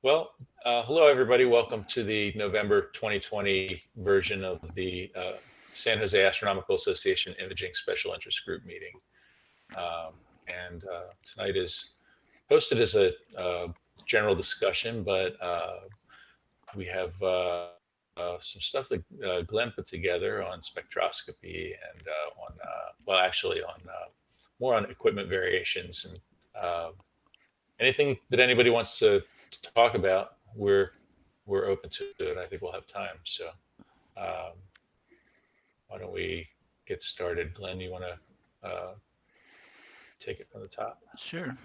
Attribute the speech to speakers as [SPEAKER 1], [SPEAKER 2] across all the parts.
[SPEAKER 1] Hello everybody. Welcome to the November 2020 version of the San Jose Astronomical Association Imaging Special Interest Group meeting. Tonight is posted as a general discussion, but we have some stuff that Glenn put together on spectroscopy and more on equipment variations and anything that anybody wants to talk about. We're open to it. I think we'll have time. So why don't we get started? Glenn, you want to take it from the top?
[SPEAKER 2] Sure.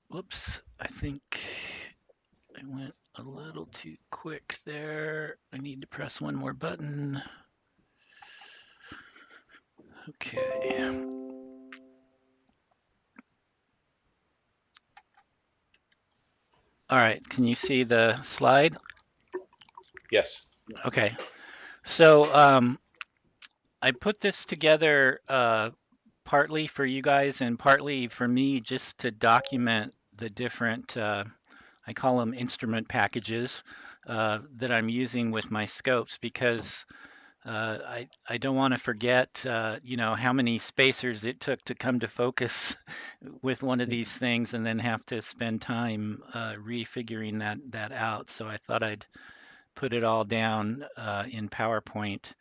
[SPEAKER 2] Whoops, I think I went a little too quick there. I need to press one more button. Okay. All right, can you see the slide?
[SPEAKER 1] Yes.
[SPEAKER 2] Okay. So I put this together partly for you guys and partly for me just to document the different, I call them instrument packages that I'm using with my scopes because I don't want to forget, how many spacers it took to come to focus with one of these things and then have to spend time refiguring that out. So I thought I'd put it all down in PowerPoint,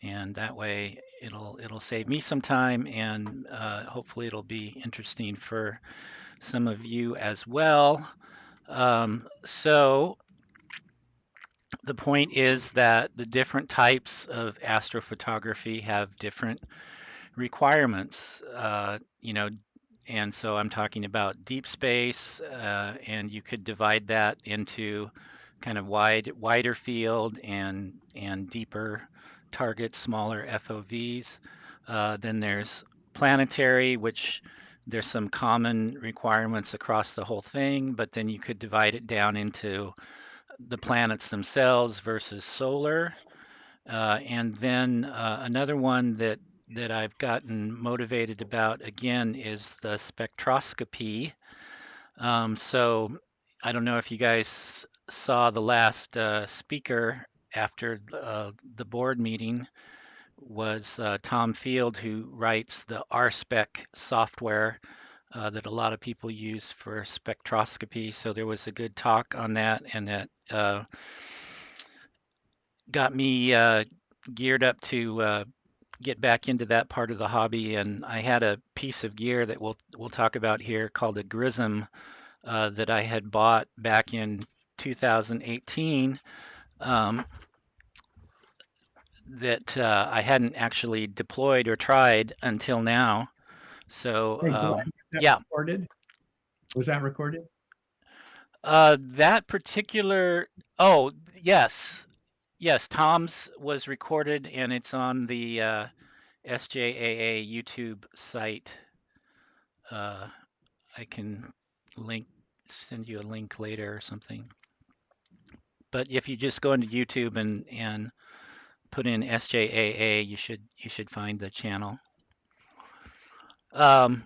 [SPEAKER 2] and that way it'll save me some time, and hopefully it'll be interesting for some of you as well. So the point is that the different types of astrophotography have different requirements, and so I'm talking about deep space, and you could divide that into kind of wider field and deeper targets, smaller FOVs. Then there's planetary, which there's some common requirements across the whole thing, but then you could divide it down into the planets themselves versus solar. And then another one that I've gotten motivated about again is the spectroscopy. So I don't know if you guys saw the last speaker after the board meeting was Tom Field, who writes the RSpec software that a lot of people use for spectroscopy. So there was a good talk on that, and that got me geared up to get back into that part of the hobby. And I had a piece of gear that we'll talk about here called a Grism that I had bought back in 2018 that I hadn't actually deployed or tried until now. So
[SPEAKER 3] Hey, Glenn,
[SPEAKER 2] yeah.
[SPEAKER 3] Recorded? Was that recorded?
[SPEAKER 2] That particular, oh, yes. Yes, Tom's was recorded and it's on the SJAA YouTube site. I can send you a link later or something. But if you just go into YouTube and put in SJAA, you should find the channel. And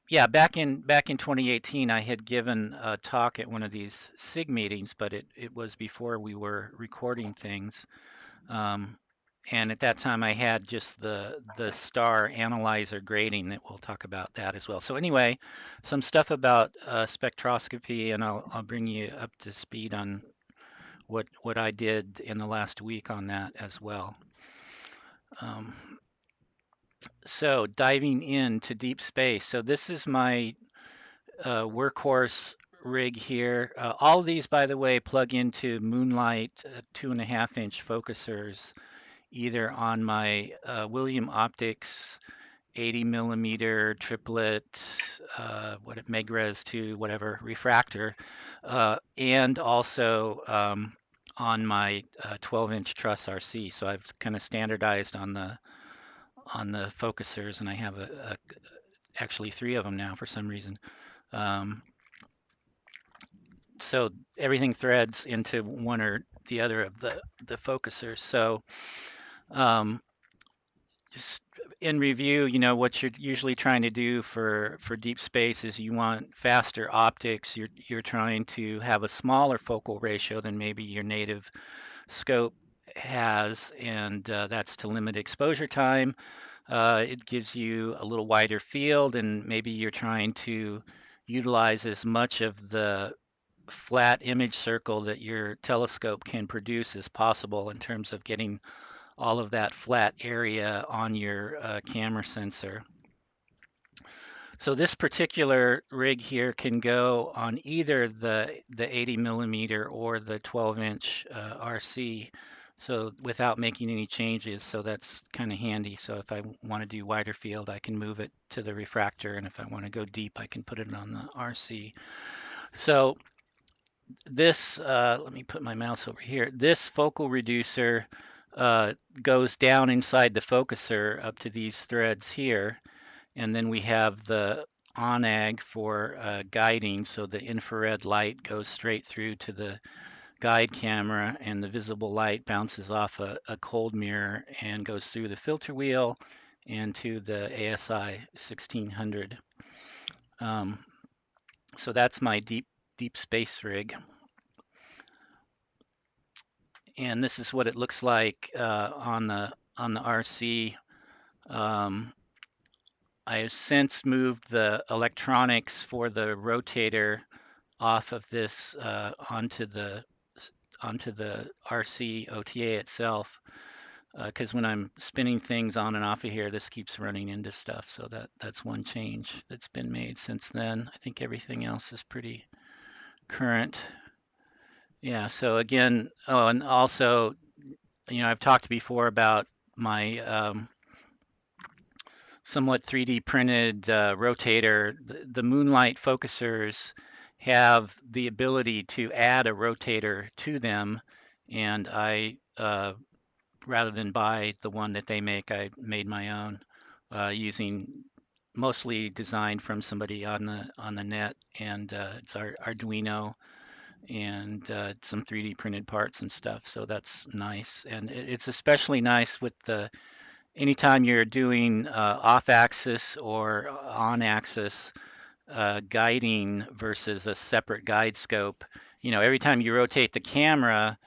[SPEAKER 2] yeah, back in 2018, I had given a talk at one of these SIG meetings, but it was before we were recording things. And at that time, I had just the star analyzer grading that we'll talk about that as well. So anyway, some stuff about spectroscopy, and I'll bring you up to speed on what I did in the last week on that as well. So diving into deep space. So this is my workhorse rig here. All of these, by the way, plug into Moonlight 2.5-inch focusers, either on my William Optics 80 millimeter triplet, Megres 2, whatever refractor, and also on my 12-inch truss RC. So I've kind of standardized on the focusers, and I have actually 3 of them now for some reason. so everything threads into one or the other of the focusers. So just in review, what you're usually trying to do for deep space is you want faster optics. You're trying to have a smaller focal ratio than maybe your native scope has, and that's to limit exposure time. It gives you a little wider field, and maybe you're trying to utilize as much of the flat image circle that your telescope can produce as possible in terms of getting all of that flat area on your camera sensor. So this particular rig here can go on either the 80 millimeter or the 12-inch RC, so without making any changes. So that's kind of handy. So if I want to do wider field, I can move it to the refractor, and if I want to go deep, I can put it on the RC. So this, let me put my mouse over here. This focal reducer goes down inside the focuser up to these threads here. And then we have the ONAG for guiding. So the infrared light goes straight through to the guide camera, and the visible light bounces off a cold mirror and goes through the filter wheel and to the ASI 1600. So that's my deep space rig. And this is what it looks like on the RC. I have since moved the electronics for the rotator off of this onto the RC OTA itself, because when I'm spinning things on and off of here, this keeps running into stuff. So that's one change that's been made since then. I think everything else is pretty current. Yeah, so again, oh, and also, I've talked before about my somewhat 3D printed rotator. The Moonlight focusers have the ability to add a rotator to them, and I, rather than buy the one that they make, I made my own using mostly designed from somebody on the net, and it's our Arduino and some 3D printed parts and stuff. So that's nice, and it's especially nice with the anytime you're doing off-axis or on-axis guiding versus a separate guide scope. Every time you rotate the camera,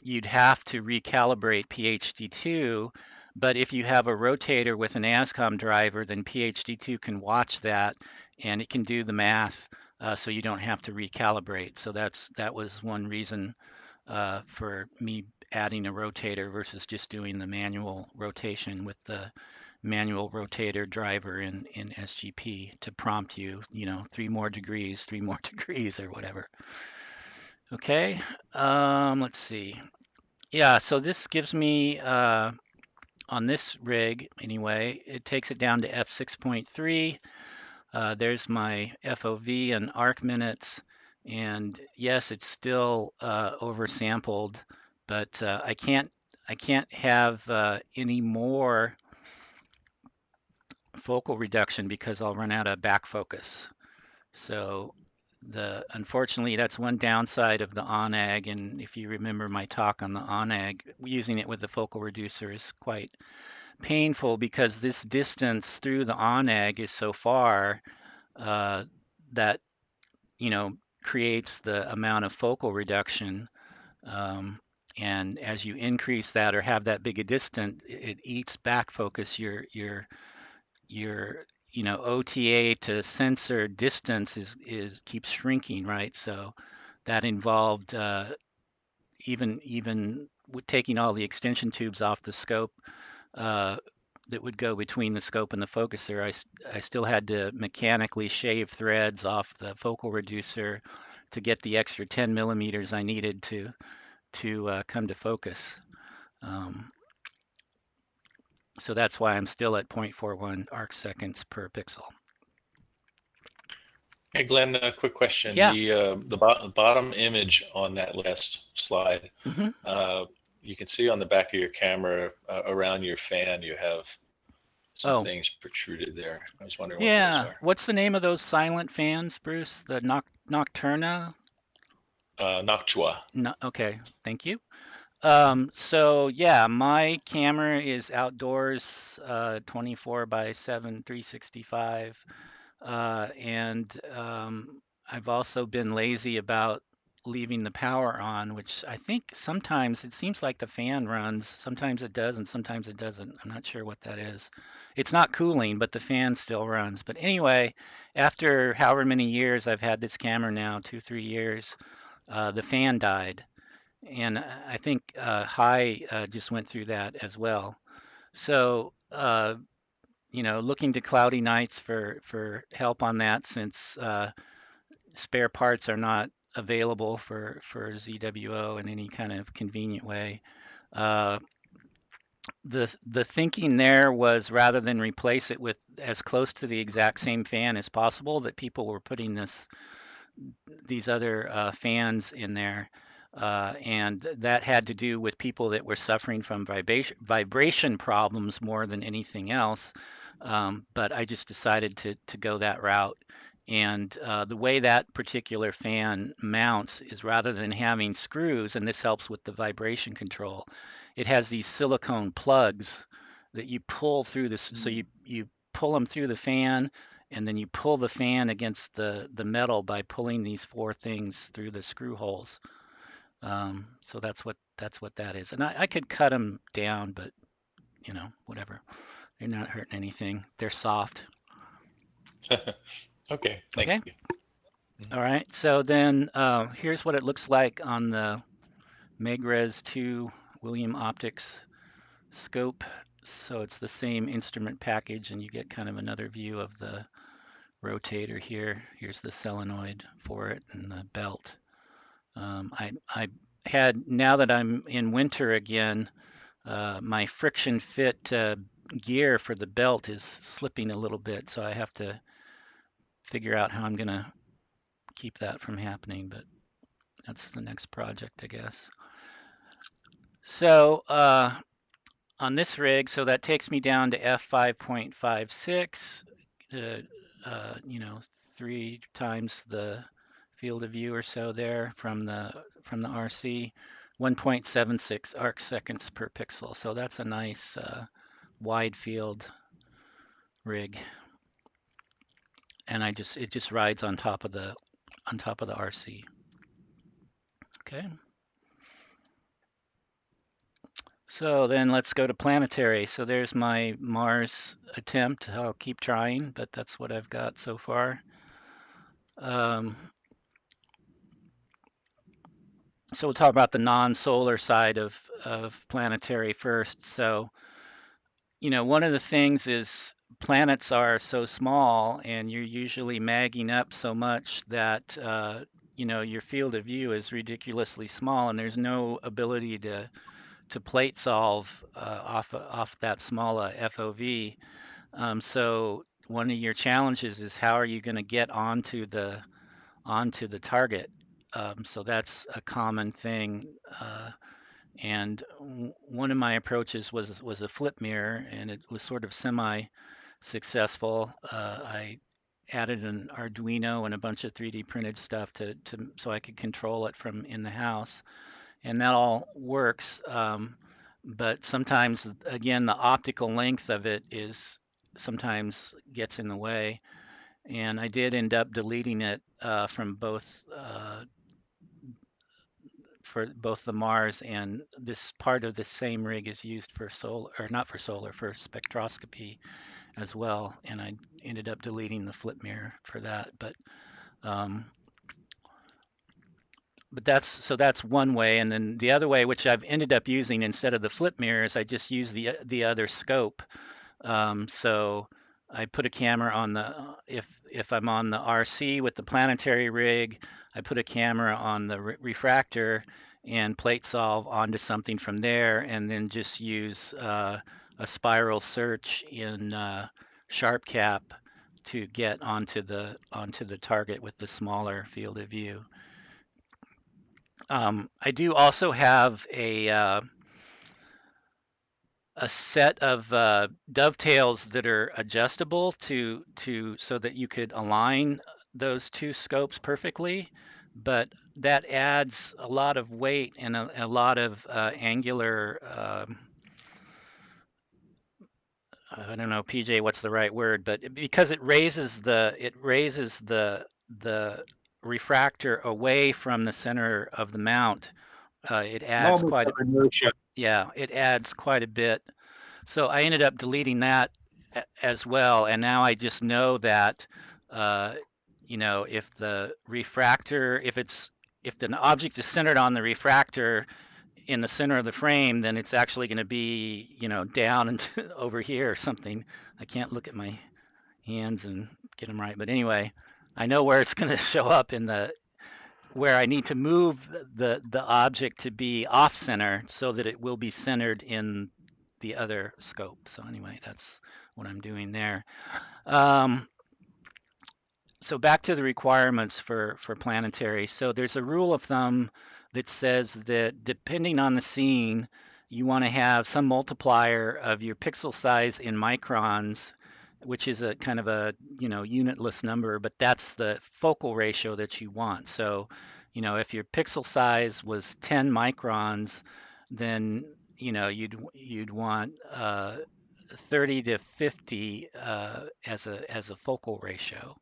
[SPEAKER 2] you'd have to recalibrate PHD2. But if you have a rotator with an ASCOM driver, then PHD2 can watch that and it can do the math, so you don't have to recalibrate. So that was one reason for me adding a rotator versus just doing the manual rotation with the manual rotator driver in SGP to prompt you, 3 more degrees, 3 more degrees or whatever. Okay, let's see. Yeah, so this gives me, on this rig anyway, it takes it down to f6.3. There's my FOV and arc minutes. And yes, it's still oversampled, but I can't have any more focal reduction because I'll run out of back focus. So unfortunately, that's one downside of the ONAG. And if you remember my talk on the ONAG, using it with the focal reducer is quite painful because this distance through the ONAG is so far that creates the amount of focal reduction. And as you increase that or have that big a distance, it eats back focus. Your OTA to sensor distance is keeps shrinking, right? So that involved even with taking all the extension tubes off the scope that would go between the scope and the focuser. I still had to mechanically shave threads off the focal reducer to get the extra 10 millimeters I needed to come to focus. So that's why I'm still at 0.41 arc seconds per pixel.
[SPEAKER 1] Hey, Glenn, a quick question.
[SPEAKER 2] Yeah.
[SPEAKER 1] The bottom image on that last slide, you can see on the back of your camera around your fan, you have some things protruded there. I was wondering what those are.
[SPEAKER 2] What's the name of those silent fans, Bruce? The Nocturna?
[SPEAKER 1] Noctua.
[SPEAKER 2] No, okay, thank you. So yeah, my camera is outdoors, 24 by 7, 365. And I've also been lazy about leaving the power on, which I think sometimes it seems like the fan runs. Sometimes it does, and sometimes it doesn't. I'm not sure what that is. It's not cooling, but the fan still runs. But anyway, after however many years I've had this camera now, 3 years, the fan died. And I think Hi just went through that as well. So, looking to Cloudy Nights for help on that, since spare parts are not available for ZWO in any kind of convenient way. Uh, the thinking there was, rather than replace it with as close to the exact same fan as possible, that people were putting these other fans in there. And that had to do with people that were suffering from vibration problems more than anything else. But I just decided to go that route. And the way that particular fan mounts is, rather than having screws, and this helps with the vibration control, it has these silicone plugs that you pull through this. So you pull them through the fan, and then you pull the fan against the metal by pulling these four things through the screw holes. So that's what that is. And I could cut them down, but whatever. They're not hurting anything. They're soft.
[SPEAKER 1] Okay, thank
[SPEAKER 2] Okay.
[SPEAKER 1] you.
[SPEAKER 2] All right. So then here's what it looks like on the Megres 2 William Optics scope. So it's the same instrument package, and you get kind of another view of the rotator here. Here's the solenoid for it and the belt. I had, now that I'm in winter again, my friction fit gear for the belt is slipping a little bit, so I have to figure out how I'm going to keep that from happening, but that's the next project, I guess. So on this rig, so that takes me down to f5.56, uh, 3 times the field of view or so there from the RC, 1.76 arc seconds per pixel. So that's a nice wide field rig, and it just rides on top of the RC. Okay. So then let's go to planetary. So there's my Mars attempt. I'll keep trying, but that's what I've got so far. So we'll talk about the non-solar side of planetary first. So, one of the things is planets are so small, and you're usually magging up so much that, your field of view is ridiculously small, and there's no ability to plate solve off that small FOV. So one of your challenges is, how are you going to get onto the target? So that's a common thing. And one of my approaches was a flip mirror, and it was sort of semi-successful. I added an Arduino and a bunch of 3D printed stuff so I could control it from in the house, and that all works. But sometimes, again, the optical length of it sometimes gets in the way, and I did end up deleting it from both for both the Mars, and this part of the same rig is used for solar, or not for solar, for spectroscopy as well. And I ended up deleting the flip mirror for that. Um, but that's one way. And then the other way, which I've ended up using instead of the flip mirror, is I just use the other scope. So I put a camera on the, if I'm on the RC with the planetary rig, I put a camera on the refractor and plate solve onto something from there, and then just use a spiral search in SharpCap to get onto the target with the smaller field of view. I do also have a set of dovetails that are adjustable so that you could align those two scopes perfectly. but that adds a lot of weight and a lot of angular, I don't know, PJ, what's the right word, but because it raises the refractor away from the center of the mount, it adds
[SPEAKER 4] Moments
[SPEAKER 2] quite
[SPEAKER 4] of
[SPEAKER 2] a,
[SPEAKER 4] inertia.
[SPEAKER 2] yeah, it adds quite a bit. So I ended up deleting that as well, and now I just know that, uh, if the refractor, if the object is centered on the refractor in the center of the frame, then it's actually going to be, down and over here or something. I can't look at my hands and get them right, but anyway, I know where it's going to show up in the where I need to move the object to be off center so that it will be centered in the other scope. So anyway, that's what I'm doing there. Um, so back to the requirements for planetary. So there's a rule of thumb that says that depending on the scene, you want to have some multiplier of your pixel size in microns, which is a kind of a, unitless number, but that's the focal ratio that you want. So, if your pixel size was 10 microns, then, you'd want 30 to 50 as a focal ratio.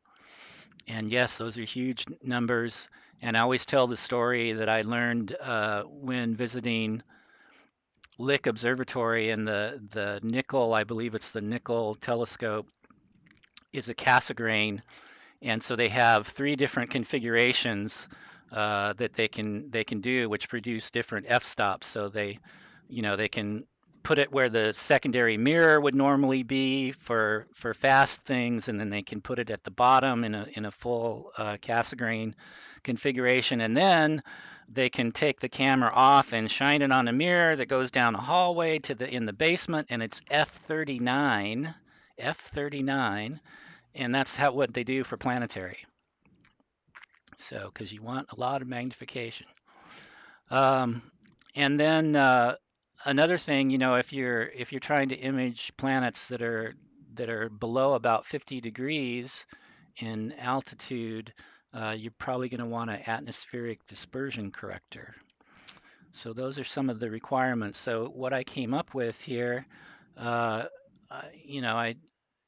[SPEAKER 2] And yes, those are huge numbers. And I always tell the story that I learned when visiting Lick Observatory, and the nickel, I believe it's the nickel telescope, is a Cassegrain, and so they have three different configurations that they can do, which produce different f-stops. So they can put it where the secondary mirror would normally be for fast things, and then they can put it at the bottom in a full Cassegrain configuration, and then they can take the camera off and shine it on a mirror that goes down a hallway to the in the basement, and it's f39, and that's what they do for planetary. So, because you want a lot of magnification. Um, and then another thing, if you're trying to image planets that are below about 50 degrees in altitude, you're probably going to want an atmospheric dispersion corrector. So those are some of the requirements. So what I came up with here, uh, I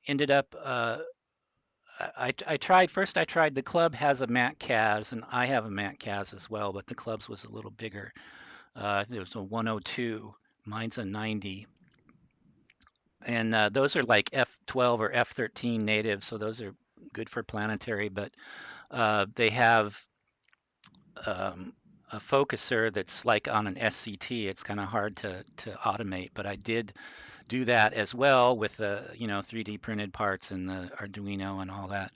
[SPEAKER 2] ended up I tried first. I tried the club has a Mac Cas, and I have a Mac Cas as well, but the club's was a little bigger. There was a 102. Mine's a 90, and those are like F12 or F13 native, so those are good for planetary. But they have a focuser that's like on an SCT. It's kind of hard to automate, but I did do that as well with the 3D printed parts and the Arduino and all that.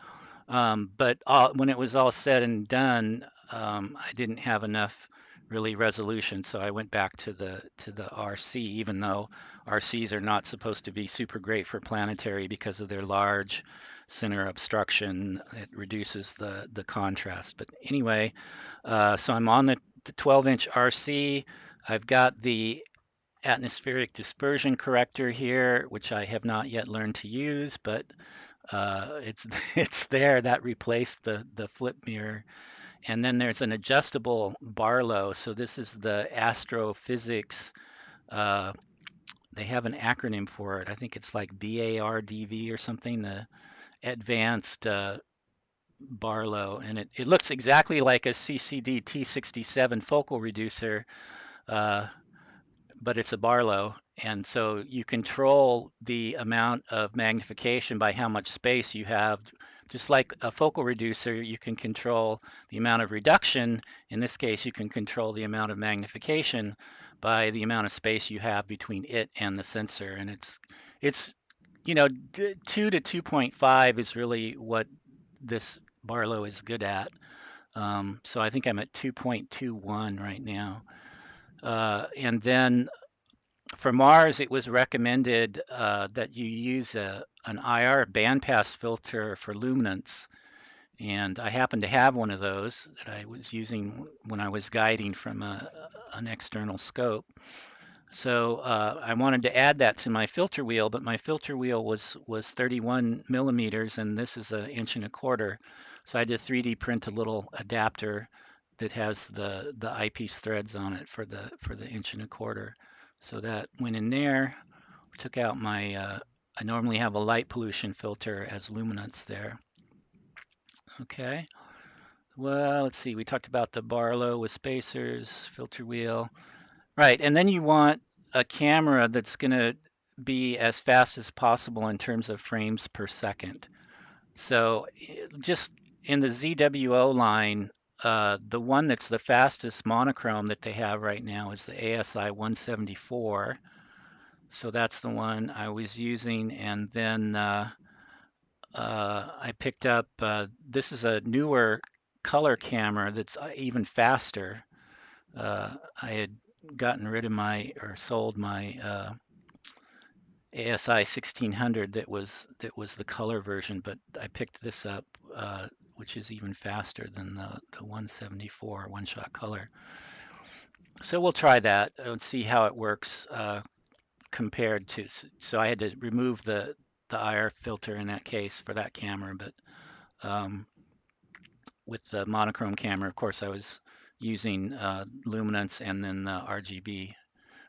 [SPEAKER 2] But when it was all said and done, I didn't have enough really resolution, so I went back to the RC, even though RCs are not supposed to be super great for planetary because of their large center obstruction. It reduces the contrast. But anyway, so I'm on the 12-inch RC. I've got the atmospheric dispersion corrector here, which I have not yet learned to use, but it's it's there. That replaced the flip mirror. And then there's an adjustable Barlow. So this is the astrophysics. Uh, they have an acronym for it. I think it's like BARDV or something. The advanced Barlow, and it looks exactly like a CCD T67 focal reducer, uh, but it's a Barlow. And so you control the amount of magnification by how much space you have. Just like a focal reducer, you can control the amount of reduction. In this case, you can control the amount of magnification by the amount of space you have between it and the sensor. And it's 2 to 2.5 is really what this Barlow is good at. So I think I'm at 2.21 right now. And then for Mars, it was recommended that you use an IR bandpass filter for luminance. And I happen to have one of those that I was using when I was guiding from an external scope. So I wanted to add that to my filter wheel, but my filter wheel was 31 millimeters, and this is 1.25 inches. So I had to 3D print a little adapter that has the eyepiece threads on it for the 1.25". So that went in there. Took out my I normally have a light pollution filter as luminance there. Okay. Well, let's see. We talked about the Barlow with spacers, filter wheel. Right. And then you want a camera that's going to be as fast as possible in terms of frames per second. So just in the ZWO line, the one that's the fastest monochrome that they have right now is the ASI 174. So that's the one I was using. And then I picked up, this is a newer color camera that's even faster. I had gotten rid of my, or sold my ASI 1600 that was the color version, but I picked this up, which is even faster than the 174 one-shot color. So we'll try that and see how it works compared to. So I had to remove the IR filter in that case for that camera, but with the monochrome camera, of course, I was using luminance and then the RGB,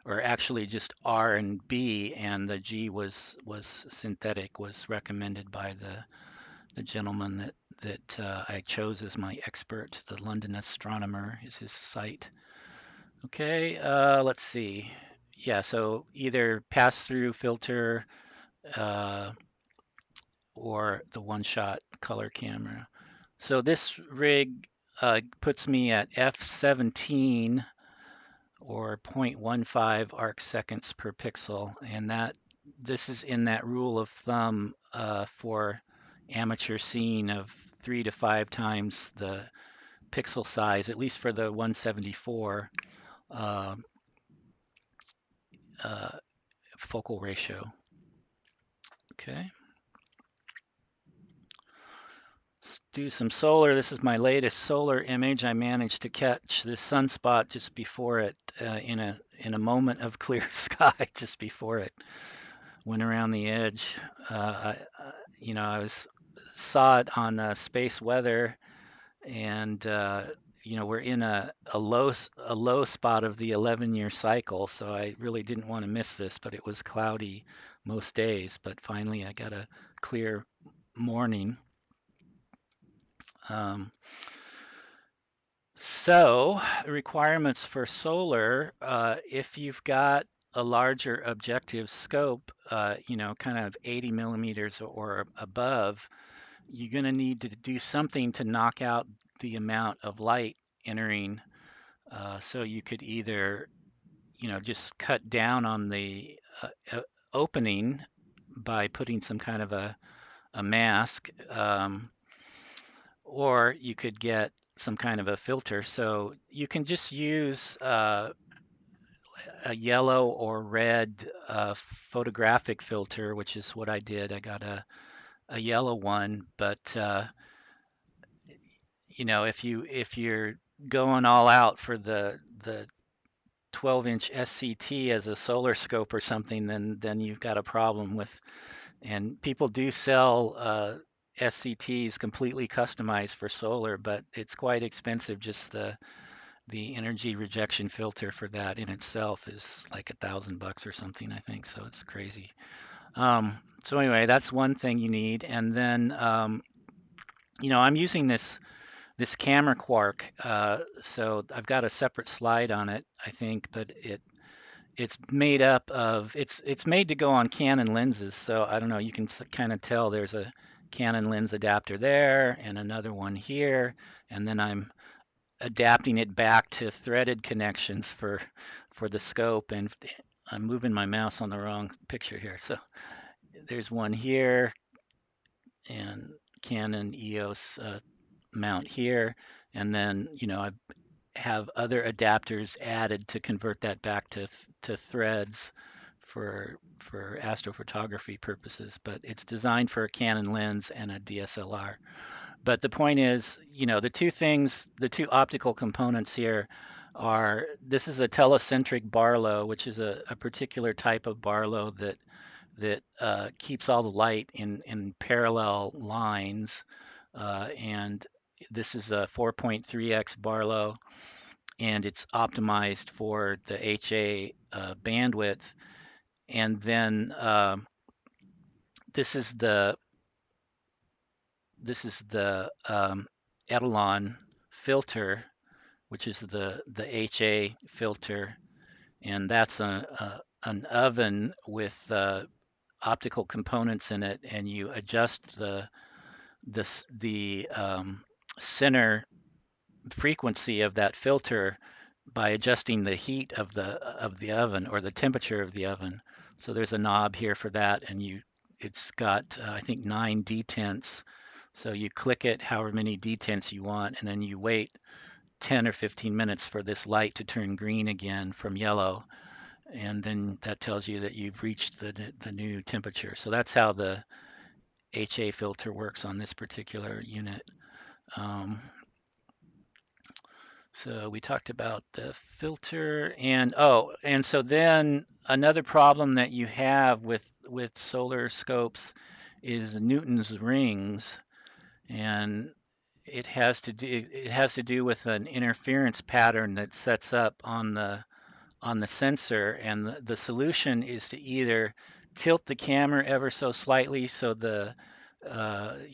[SPEAKER 2] or actually just R and B, and the G was synthetic, was recommended by the gentleman that I chose as my expert. The London Astronomer is his site. Okay, let's see. Yeah, so either pass-through filter or the one-shot color camera. So this rig puts me at f17 or 0.15 arc seconds per pixel, and this is in that rule of thumb for amateur scene of 3 to 5 times the pixel size, at least for the 174 uh, focal ratio. Okay. Let's do some solar. This is my latest solar image. I managed to catch this sunspot just before it, in a moment of clear sky, just before it went around the edge. I saw it on space weather, and we're in a low spot of the 11-year cycle, so I really didn't want to miss this. But it was cloudy most days. But finally, I got a clear morning. So requirements for solar, if you've got a larger objective scope, kind of 80 millimeters or above, you're going to need to do something to knock out the amount of light entering. So you could either, just cut down on the opening by putting some kind of a mask, or you could get some kind of a filter. So you can just use a yellow or red photographic filter, which is what I did. I got a yellow one, but if you're going all out for the 12-inch SCT as a solar scope or something, then you've got a problem with. And people do sell SCTs completely customized for solar, but it's quite expensive. Just the energy rejection filter for that in itself is like $1,000 or something, I think. So it's crazy. So anyway, that's one thing you need. And then I'm using this camera quark. So I've got a separate slide on it, I think, but it's made up of, it's made to go on Canon lenses. So I don't know, you can kind of tell there's a Canon lens adapter there and another one here, and then I'm adapting it back to threaded connections for the scope. And I'm moving my mouse on the wrong picture here. So there's one here and Canon EOS mount here, and then I have other adapters added to convert that back to threads for astrophotography purposes. But it's designed for a Canon lens and a DSLR. But the point is, the two optical components here are, this is a telecentric Barlow, which is a particular type of Barlow that keeps all the light in parallel lines, and This is a 4.3x Barlow, and it's optimized for the HA bandwidth. And then this is the Etalon filter, which is the HA filter, and that's an oven with optical components in it, and you adjust the center frequency of that filter by adjusting the heat of the oven, or the temperature of the oven. So there's a knob here for that, and it's got I think 9 detents. So you click it however many detents you want, and then you wait 10 or 15 minutes for this light to turn green again from yellow, and then that tells you that you've reached the new temperature. So that's how the HA filter works on this particular unit. So we talked about the filter, and and so then another problem that you have with solar scopes is Newton's rings, and it has to do with an interference pattern that sets up on the sensor, and the solution is to either tilt the camera ever so slightly, so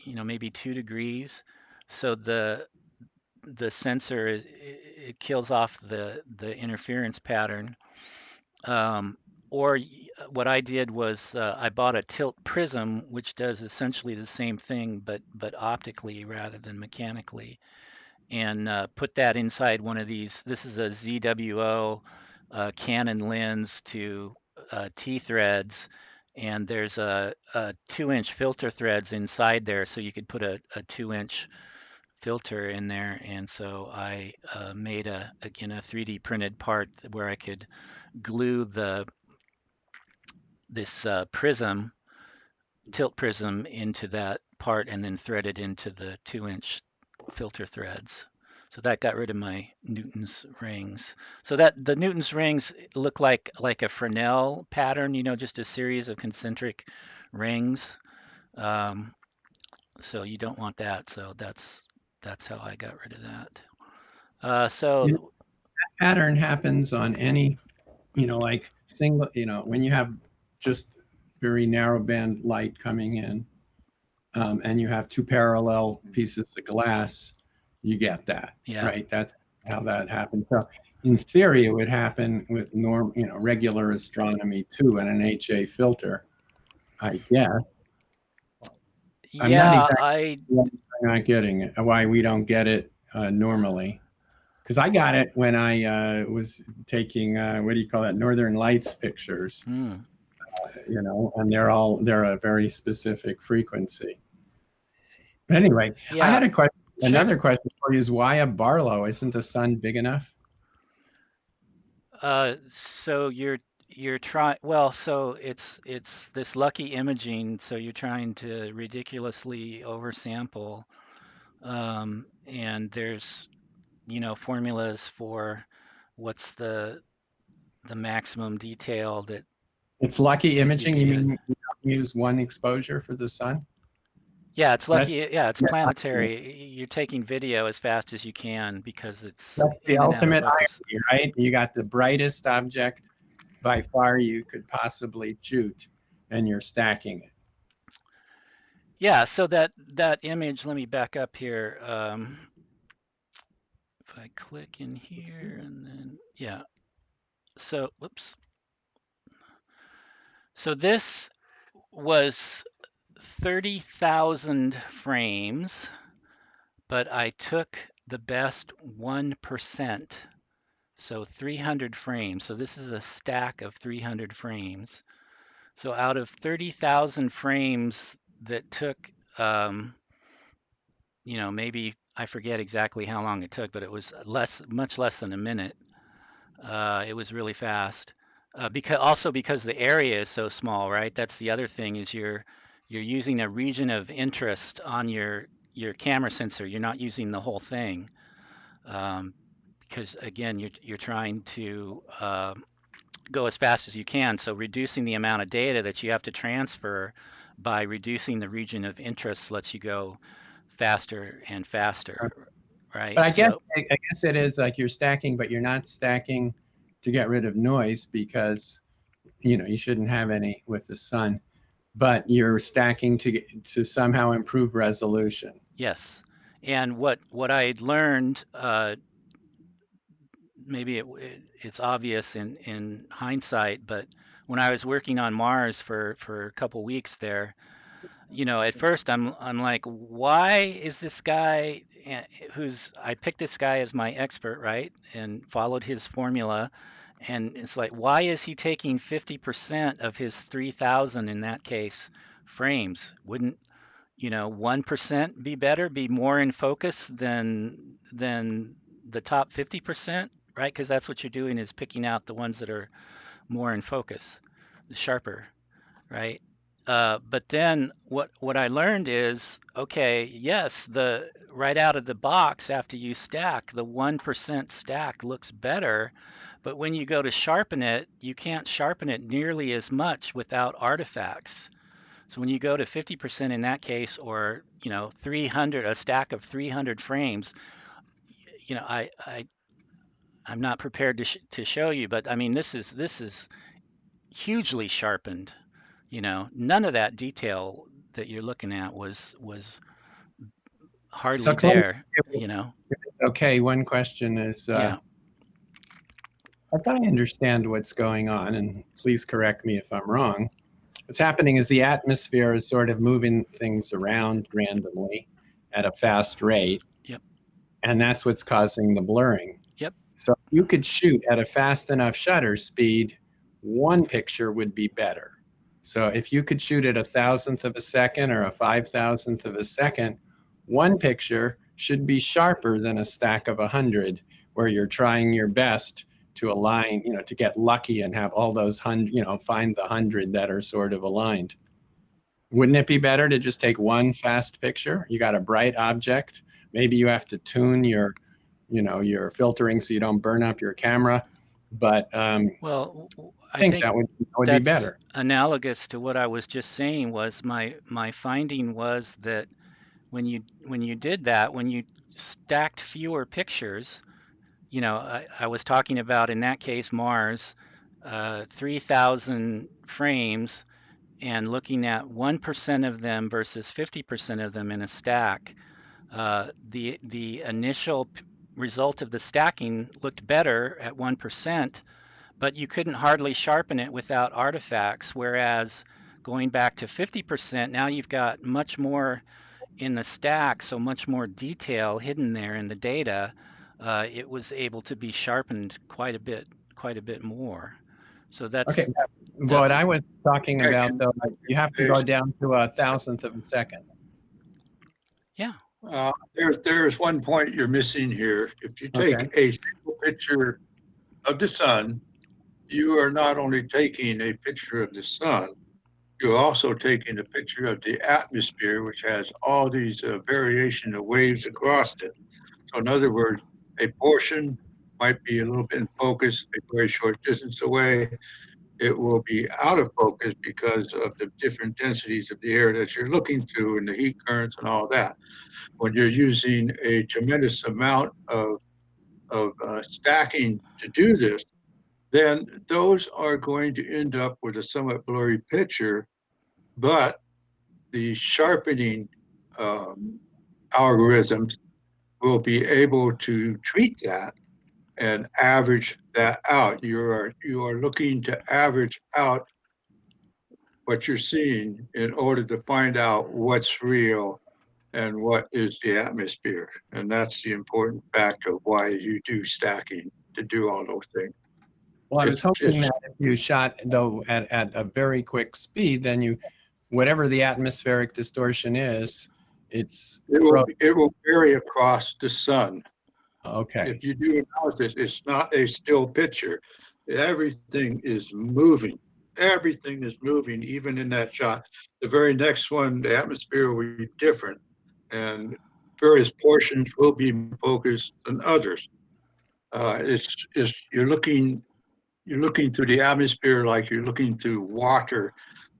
[SPEAKER 2] maybe 2 degrees, so the sensor it kills off the interference pattern. Or what I did was I bought a tilt prism, which does essentially the same thing, but optically rather than mechanically, and put that inside one of these. This is a ZWO Canon lens to T threads, and there's a 2-inch filter threads inside there, so you could put a 2-inch filter in there. And so I made again a 3D printed part where I could glue this prism, tilt prism, into that part and then thread it into the 2-inch filter threads. So that got rid of my Newton's rings. So that the Newton's rings look like a Fresnel pattern, just a series of concentric rings. So you don't want that. So that's how I got rid of that. So
[SPEAKER 3] Pattern happens on any, like single, when you have just very narrow band light coming in, and you have two parallel pieces of glass, you get that,
[SPEAKER 2] yeah,
[SPEAKER 3] right? That's how that happens. So in theory, it would happen with regular astronomy too, and an HA filter, I guess. I'm not
[SPEAKER 2] yeah,
[SPEAKER 3] exactly not getting it, why we don't get it normally. Because I got it when I was taking, what do you call that, Northern Lights pictures, and they're a very specific frequency. Anyway, I had
[SPEAKER 2] yeah,
[SPEAKER 3] a question.
[SPEAKER 2] sure.
[SPEAKER 3] Another question for you is, why a Barlow? Isn't the sun big enough?
[SPEAKER 2] So you're trying, well, so it's this lucky imaging, so you're trying to ridiculously oversample, and there's formulas for what's the maximum detail that
[SPEAKER 3] It's lucky
[SPEAKER 2] you
[SPEAKER 3] imaging. You
[SPEAKER 2] get.
[SPEAKER 3] mean you don't use one exposure for the sun?
[SPEAKER 2] Yeah, it's
[SPEAKER 3] That's
[SPEAKER 2] lucky. Yeah, it's
[SPEAKER 3] yeah,
[SPEAKER 2] planetary. You're taking video as fast as you can because it's
[SPEAKER 3] that's the
[SPEAKER 2] in and out of
[SPEAKER 3] ultimate
[SPEAKER 2] focus.
[SPEAKER 3] irony, right? You got the brightest object by far you could possibly shoot, and you're stacking it.
[SPEAKER 2] Yeah, so that image, let me back up here. If I click in here and then, yeah. So, whoops. So this was 30,000 frames, but I took the best 1%. So 300 frames. So this is a stack of 300 frames. So out of 30,000 frames that took, maybe I forget exactly how long it took, but it was much less than a minute. It was really fast. Because the area is so small, right? That's the other thing, is you're using a region of interest on your camera sensor. You're not using the whole thing, because again, you're trying to go as fast as you can. So reducing the amount of data that you have to transfer by reducing the region of interest lets you go faster and faster, right?
[SPEAKER 3] But I
[SPEAKER 2] So
[SPEAKER 3] guess it is like you're stacking, but you're not stacking to get rid of noise because you shouldn't have any with the sun, but you're stacking to somehow improve resolution.
[SPEAKER 2] yes, and what I learned, maybe it's obvious in hindsight, but when I was working on Mars for a couple weeks there, at first I'm like, why is this guy I picked this guy as my expert, right? And followed his formula. And it's like, why is he taking 50% of his 3,000 in that case frames? Wouldn't, 1% be better, be more in focus than the top 50%, right? Because that's what you're doing is picking out the ones that are more in focus, the sharper, right? But then what I learned is, okay, yes, the right out of the box after you stack, the 1% stack looks better, but when you go to sharpen it, you can't sharpen it nearly as much without artifacts. So when you go to 50% in that case, or 300, a stack of 300 frames, I'm not prepared to show you, but I mean this is hugely sharpened. None of that detail that you're looking at was
[SPEAKER 3] So
[SPEAKER 2] hardly
[SPEAKER 3] Clay,
[SPEAKER 2] there.
[SPEAKER 3] okay, one question is,
[SPEAKER 2] Yeah.
[SPEAKER 3] as I understand what's going on, and please correct me if I'm wrong, what's happening is the atmosphere is sort of moving things around randomly at a fast rate.
[SPEAKER 2] Yep.
[SPEAKER 3] And that's what's causing the blurring.
[SPEAKER 2] Yep.
[SPEAKER 3] So you could shoot at a fast enough shutter speed, one picture would be better. So if you could shoot at 1,000th of a second or a 5,000th of a second, one picture should be sharper than a stack of 100, where you're trying your best to align, to get lucky and have all those 100, find the 100 that are sort of aligned. Wouldn't it be better to just take one fast picture? You got a bright object. Maybe you have to tune your filtering so you don't burn up your camera. But
[SPEAKER 2] Well,
[SPEAKER 3] I think that would be better.
[SPEAKER 2] Analogous to what I was just saying. Was my finding was that when you did that, when you stacked fewer pictures, I was talking about in that case Mars, 3,000 frames, and looking at 1% of them versus 50% of them in a stack. The initial result of the stacking looked better at 1%, but you couldn't hardly sharpen it without artifacts. Whereas going back to 50%, now you've got much more in the stack, so much more detail hidden there in the data. It was able to be sharpened quite a bit more. So
[SPEAKER 3] Okay. What I was talking
[SPEAKER 4] Okay.
[SPEAKER 3] about, though, you have to go down to 1,000th of a second.
[SPEAKER 2] Yeah.
[SPEAKER 4] There's one point you're missing here. If you take a single picture of the sun, you are not only taking a picture of the sun, you're also taking a picture of the atmosphere, which has all these variation of waves across it. So in other words, a portion might be a little bit in focus, a very short distance away. It will be out of focus because of the different densities of the air that you're looking through and the heat currents and all that. When you're using a tremendous amount of stacking to do this, then those are going to end up with a somewhat blurry picture, but the sharpening algorithms will be able to treat that and average that out. You are looking to average out what you're seeing in order to find out what's real and what is the atmosphere. And that's the important fact of why you do stacking, to do all those things.
[SPEAKER 3] Well, I was hoping that if you shot, though, at a very quick speed, then whatever the atmospheric distortion is, it
[SPEAKER 4] will vary across the sun.
[SPEAKER 3] Okay.
[SPEAKER 4] If you do analysis, it's not a still picture. Everything is moving. Everything is moving, even in that shot. The very next one, the atmosphere will be different, and various portions will be more focused than others. You're looking through the atmosphere like you're looking through water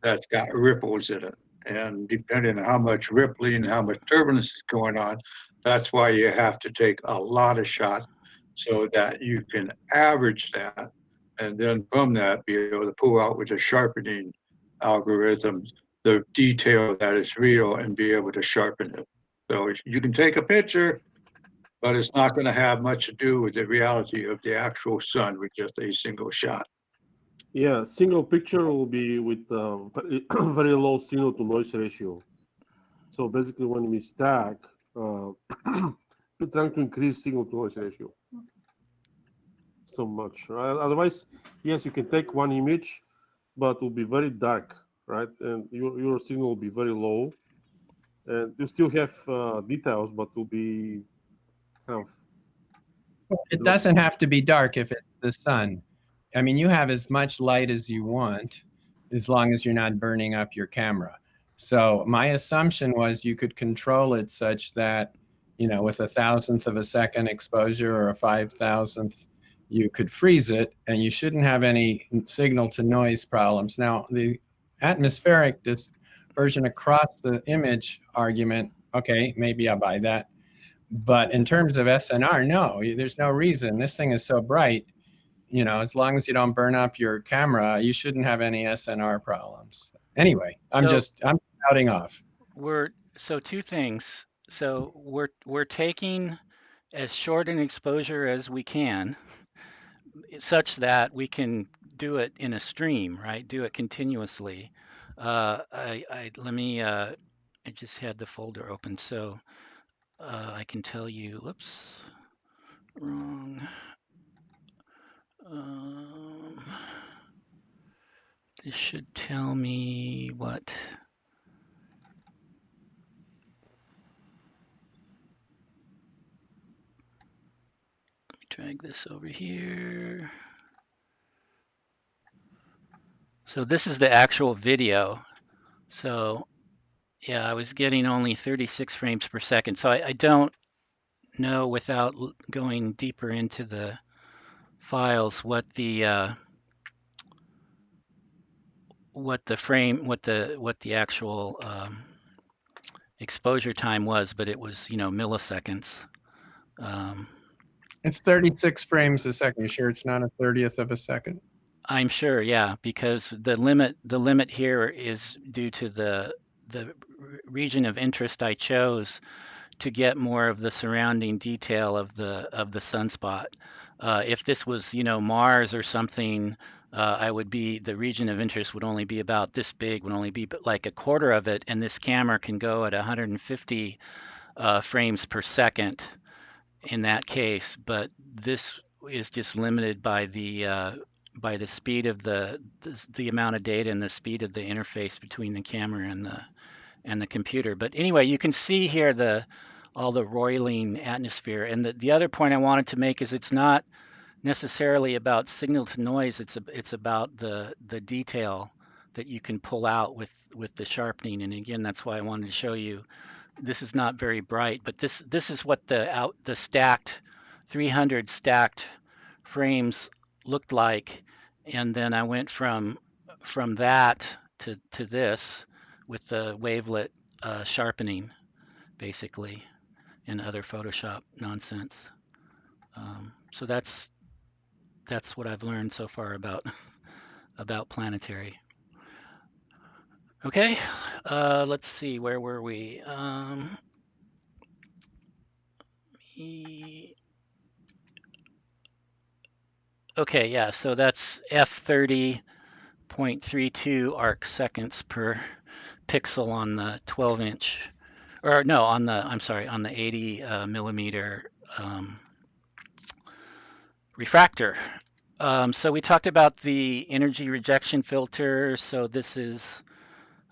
[SPEAKER 4] that's got ripples in it, And depending on how much rippling, how much turbulence is going on, that's why you have to take a lot of shots so that you can average that. And then from that, be able to pull out with a sharpening algorithm the detail that is real and be able to sharpen it. So you can take a picture, but it's not going to have much to do with the reality of the actual sun with just a single shot.
[SPEAKER 5] Yeah, single picture will be with very low signal to noise ratio. So basically, when we stack, we're trying to increase signal to noise ratio so much. Right? Otherwise, yes, you can take one image, but it will be very dark, right? And your signal will be very low, and you still have details, but will be kind of.
[SPEAKER 3] It doesn't have to be dark if it's the sun. I mean, you have as much light as you want, as long as you're not burning up your camera. So my assumption was you could control it such that, with 1,000th of a second exposure or a 5,000th, you could freeze it and you shouldn't have any signal to noise problems. Now, the atmospheric dispersion across the image argument, okay, maybe I'll buy that. But in terms of SNR, no, there's no reason. This thing is so bright, as long as you don't burn up your camera, you shouldn't have any SNR problems. Anyway, I'm shouting off.
[SPEAKER 2] So two things. So we're taking as short an exposure as we can, such that we can do it in a stream, right? Do it continuously. I just had the folder open, so I can tell you. Whoops, wrong. This should tell me what. Let me drag this over here. So this is the actual video. So yeah, I was getting only 36 frames per second. So I don't know, without going deeper into the files, what the actual exposure time was, but it was, milliseconds.
[SPEAKER 3] It's 36 frames a second. You sure it's not a 30th of a second?
[SPEAKER 2] I'm sure, yeah, because the limit here is due to the region of interest I chose to get more of the surrounding detail of the sunspot. If this was, Mars or something, the region of interest would only be about this big, would only be like a quarter of it, and this camera can go at 150 frames per second in that case. But this is just limited by the speed of the amount of data and the speed of the interface between the camera and the computer. But anyway, you can see here all the roiling atmosphere. And the other point I wanted to make is it's not necessarily about signal to noise. It's about the detail that you can pull out with the sharpening. And again, that's why I wanted to show you. This is not very bright, but this is what the stacked 300 stacked frames looked like. And then I went from that to this with the wavelet sharpening, basically, and other Photoshop nonsense. So that's what I've learned so far about Planetary. Okay, let's see, where were we? Okay, yeah, so that's f30.32 arc seconds per pixel on the 12-inch, or no, on the 80 millimeter refractor. So we talked about the energy rejection filter. So this is,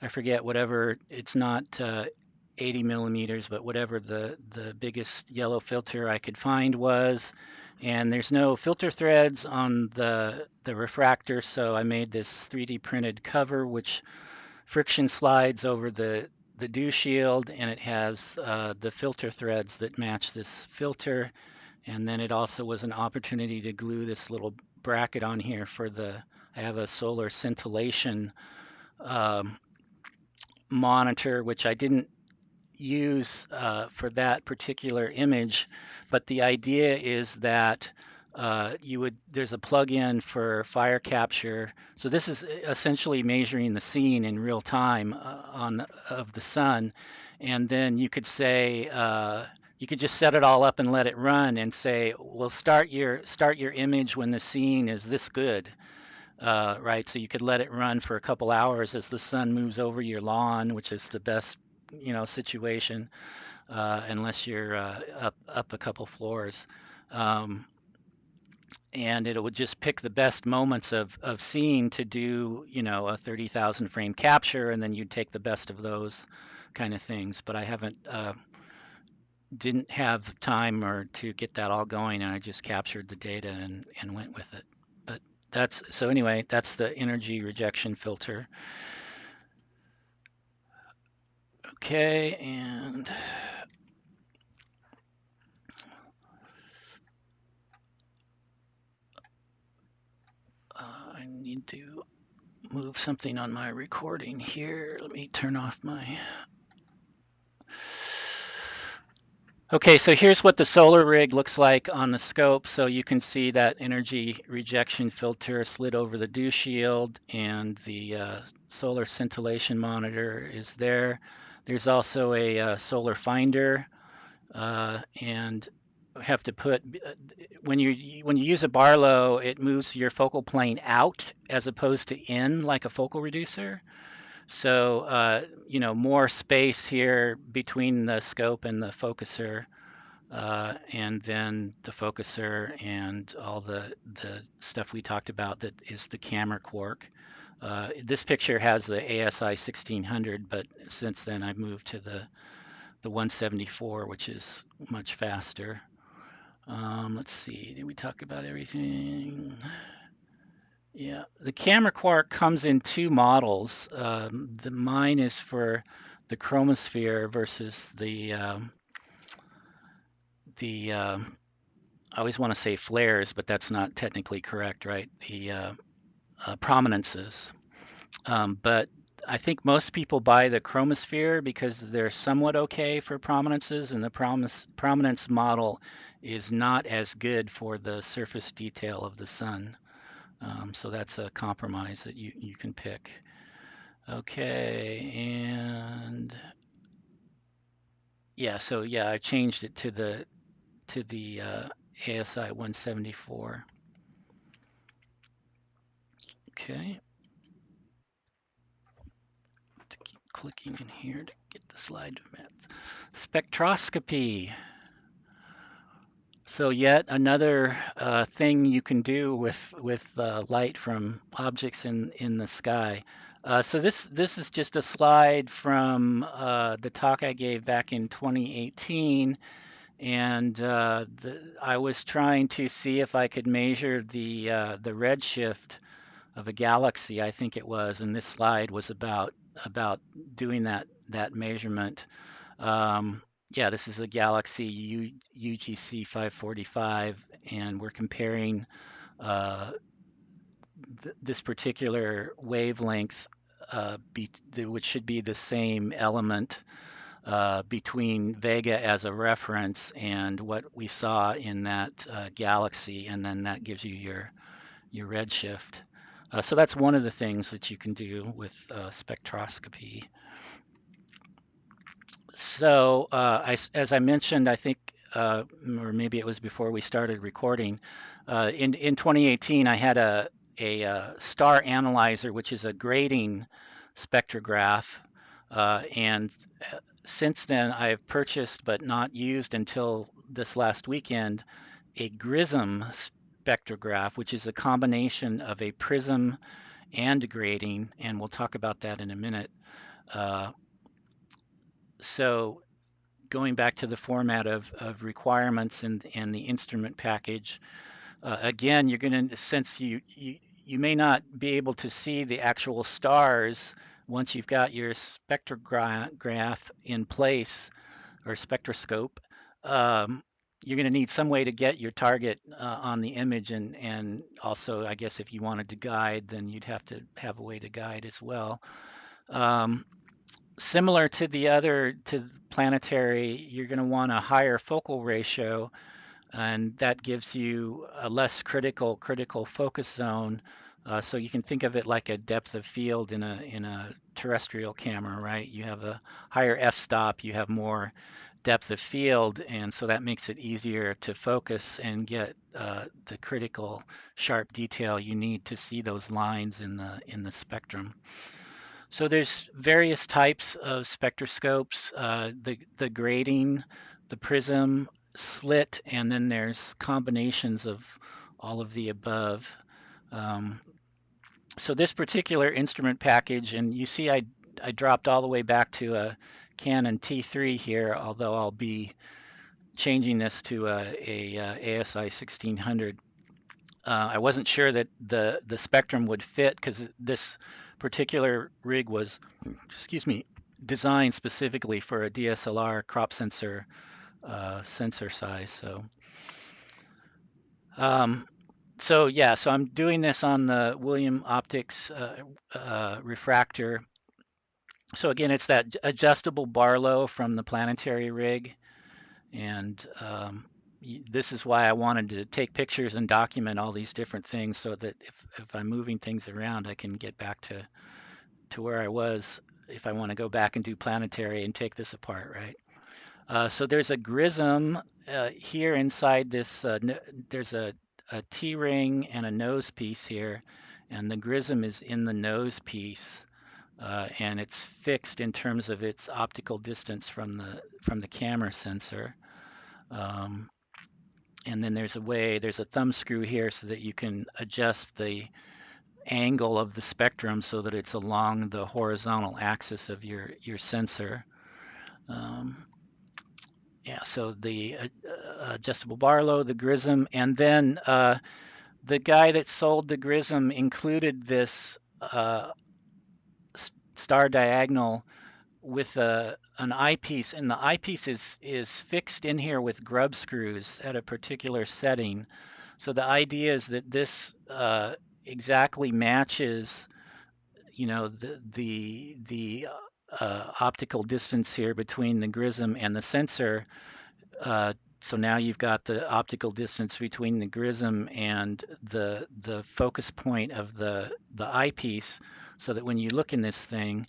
[SPEAKER 2] I forget, whatever, it's not 80 millimeters, but whatever the biggest yellow filter I could find was. And there's no filter threads on the refractor, so I made this 3D printed cover, which friction slides over the dew shield, and it has the filter threads that match this filter. And then it also was an opportunity to glue this little bracket on here for I have a solar scintillation monitor, which I didn't use for that particular image, but the idea is that there's a plug-in for fire capture. So this is essentially measuring the scene in real time of the sun, and then you could say you could just set it all up and let it run and say, well, start your image when the scene is this good. Right, so you could let it run for a couple hours as the sun moves over your lawn, which is the best, situation, unless you're up a couple floors. Um, and it would just pick the best moments of scene to do, a 30,000 frame capture, and then you'd take the best of those kind of things. But I didn't have time or to get that all going, and I just captured the data and went with it. But so anyway, that's the energy rejection filter. Okay, and I need to move something on my recording here. Let me turn off my... Okay, so here's what the solar rig looks like on the scope. So you can see that energy rejection filter slid over the dew shield, and the solar scintillation monitor is there. There's also a solar finder, and have to put when you use a Barlow, it moves your focal plane out as opposed to in like a focal reducer. So more space here between the scope and the focuser, and then the focuser and all the stuff we talked about that is the camera quark. This picture has the ASI 1600, but since then I've moved to the 174, which is much faster. Let's see, did we talk about everything? Yeah, the camera quark comes in two models. Mine is for the chromosphere versus the I always want to say flares, but that's not technically correct, right? The prominences. But I think most people buy the chromosphere because they're somewhat okay for prominences, and the prominence model is not as good for the surface detail of the sun. So that's a compromise that you can pick. Okay, and yeah, so yeah, I changed it to the ASI 174. Okay. To keep clicking in here to get the slide advance. Spectroscopy. So yet another thing you can do with light from objects in the sky. So this is just a slide from the talk I gave back in 2018, and I was trying to see if I could measure the redshift of a galaxy, I think it was, and this slide was about doing that measurement. Yeah, this is a galaxy UGC 545, and we're comparing this particular wavelength, which should be the same element between Vega as a reference and what we saw in that galaxy, and then that gives you your redshift. So that's one of the things that you can do with spectroscopy. So as I mentioned, I think, or maybe it was before we started recording, in 2018, I had a star analyzer, which is a grading spectrograph. And since then, I've purchased but not used until this last weekend a GRISM spectrograph, which is a combination of a prism and a grading, and we'll talk about that in a minute. So going back to the format of requirements and the instrument package, again, you're going to, since you may not be able to see the actual stars once you've got your spectrograph in place or spectroscope, you're going to need some way to get your target on the image, and also, I guess, if you wanted to guide, then you'd have to have a way to guide as well. similar to the planetary, you're going to want a higher focal ratio, and that gives you a less critical focus zone. So you can think of it like a depth of field in a terrestrial camera, right? You have a higher f-stop, you have more depth of field, and so that makes it easier to focus and get the critical sharp detail you need to see those lines in the spectrum. So there's various types of spectroscopes, the grating, the prism, slit, and then there's combinations of all of the above. Um, so this particular instrument package, and you see I dropped all the way back to a Canon T3 here, although I'll be changing this to a ASI 1600. I wasn't sure that the spectrum would fit because this particular rig was, excuse me, designed specifically for a DSLR crop sensor sensor size. Um, so yeah, so I'm doing this on the William Optics refractor. So again, it's that adjustable Barlow from the planetary rig. And this is why I wanted to take pictures and document all these different things so that if I'm moving things around, I can get back to where I was if I want to go back and do planetary and take this apart, right? So there's a grism here inside this. There's a T-ring and a nose piece here, and the grism is in the nose piece. And it's fixed in terms of its optical distance from the camera sensor. And then there's a thumb screw here so that you can adjust the angle of the spectrum so that it's along the horizontal axis of your sensor. Yeah, so the adjustable Barlow, the grism, and then the guy that sold the grism included this star diagonal with an eyepiece, and the eyepiece is fixed in here with grub screws at a particular setting. So the idea is that this exactly matches, you know, the optical distance here between the grism and the sensor. So now you've got the optical distance between the grism and the focus point of the eyepiece, so that when you look in this thing,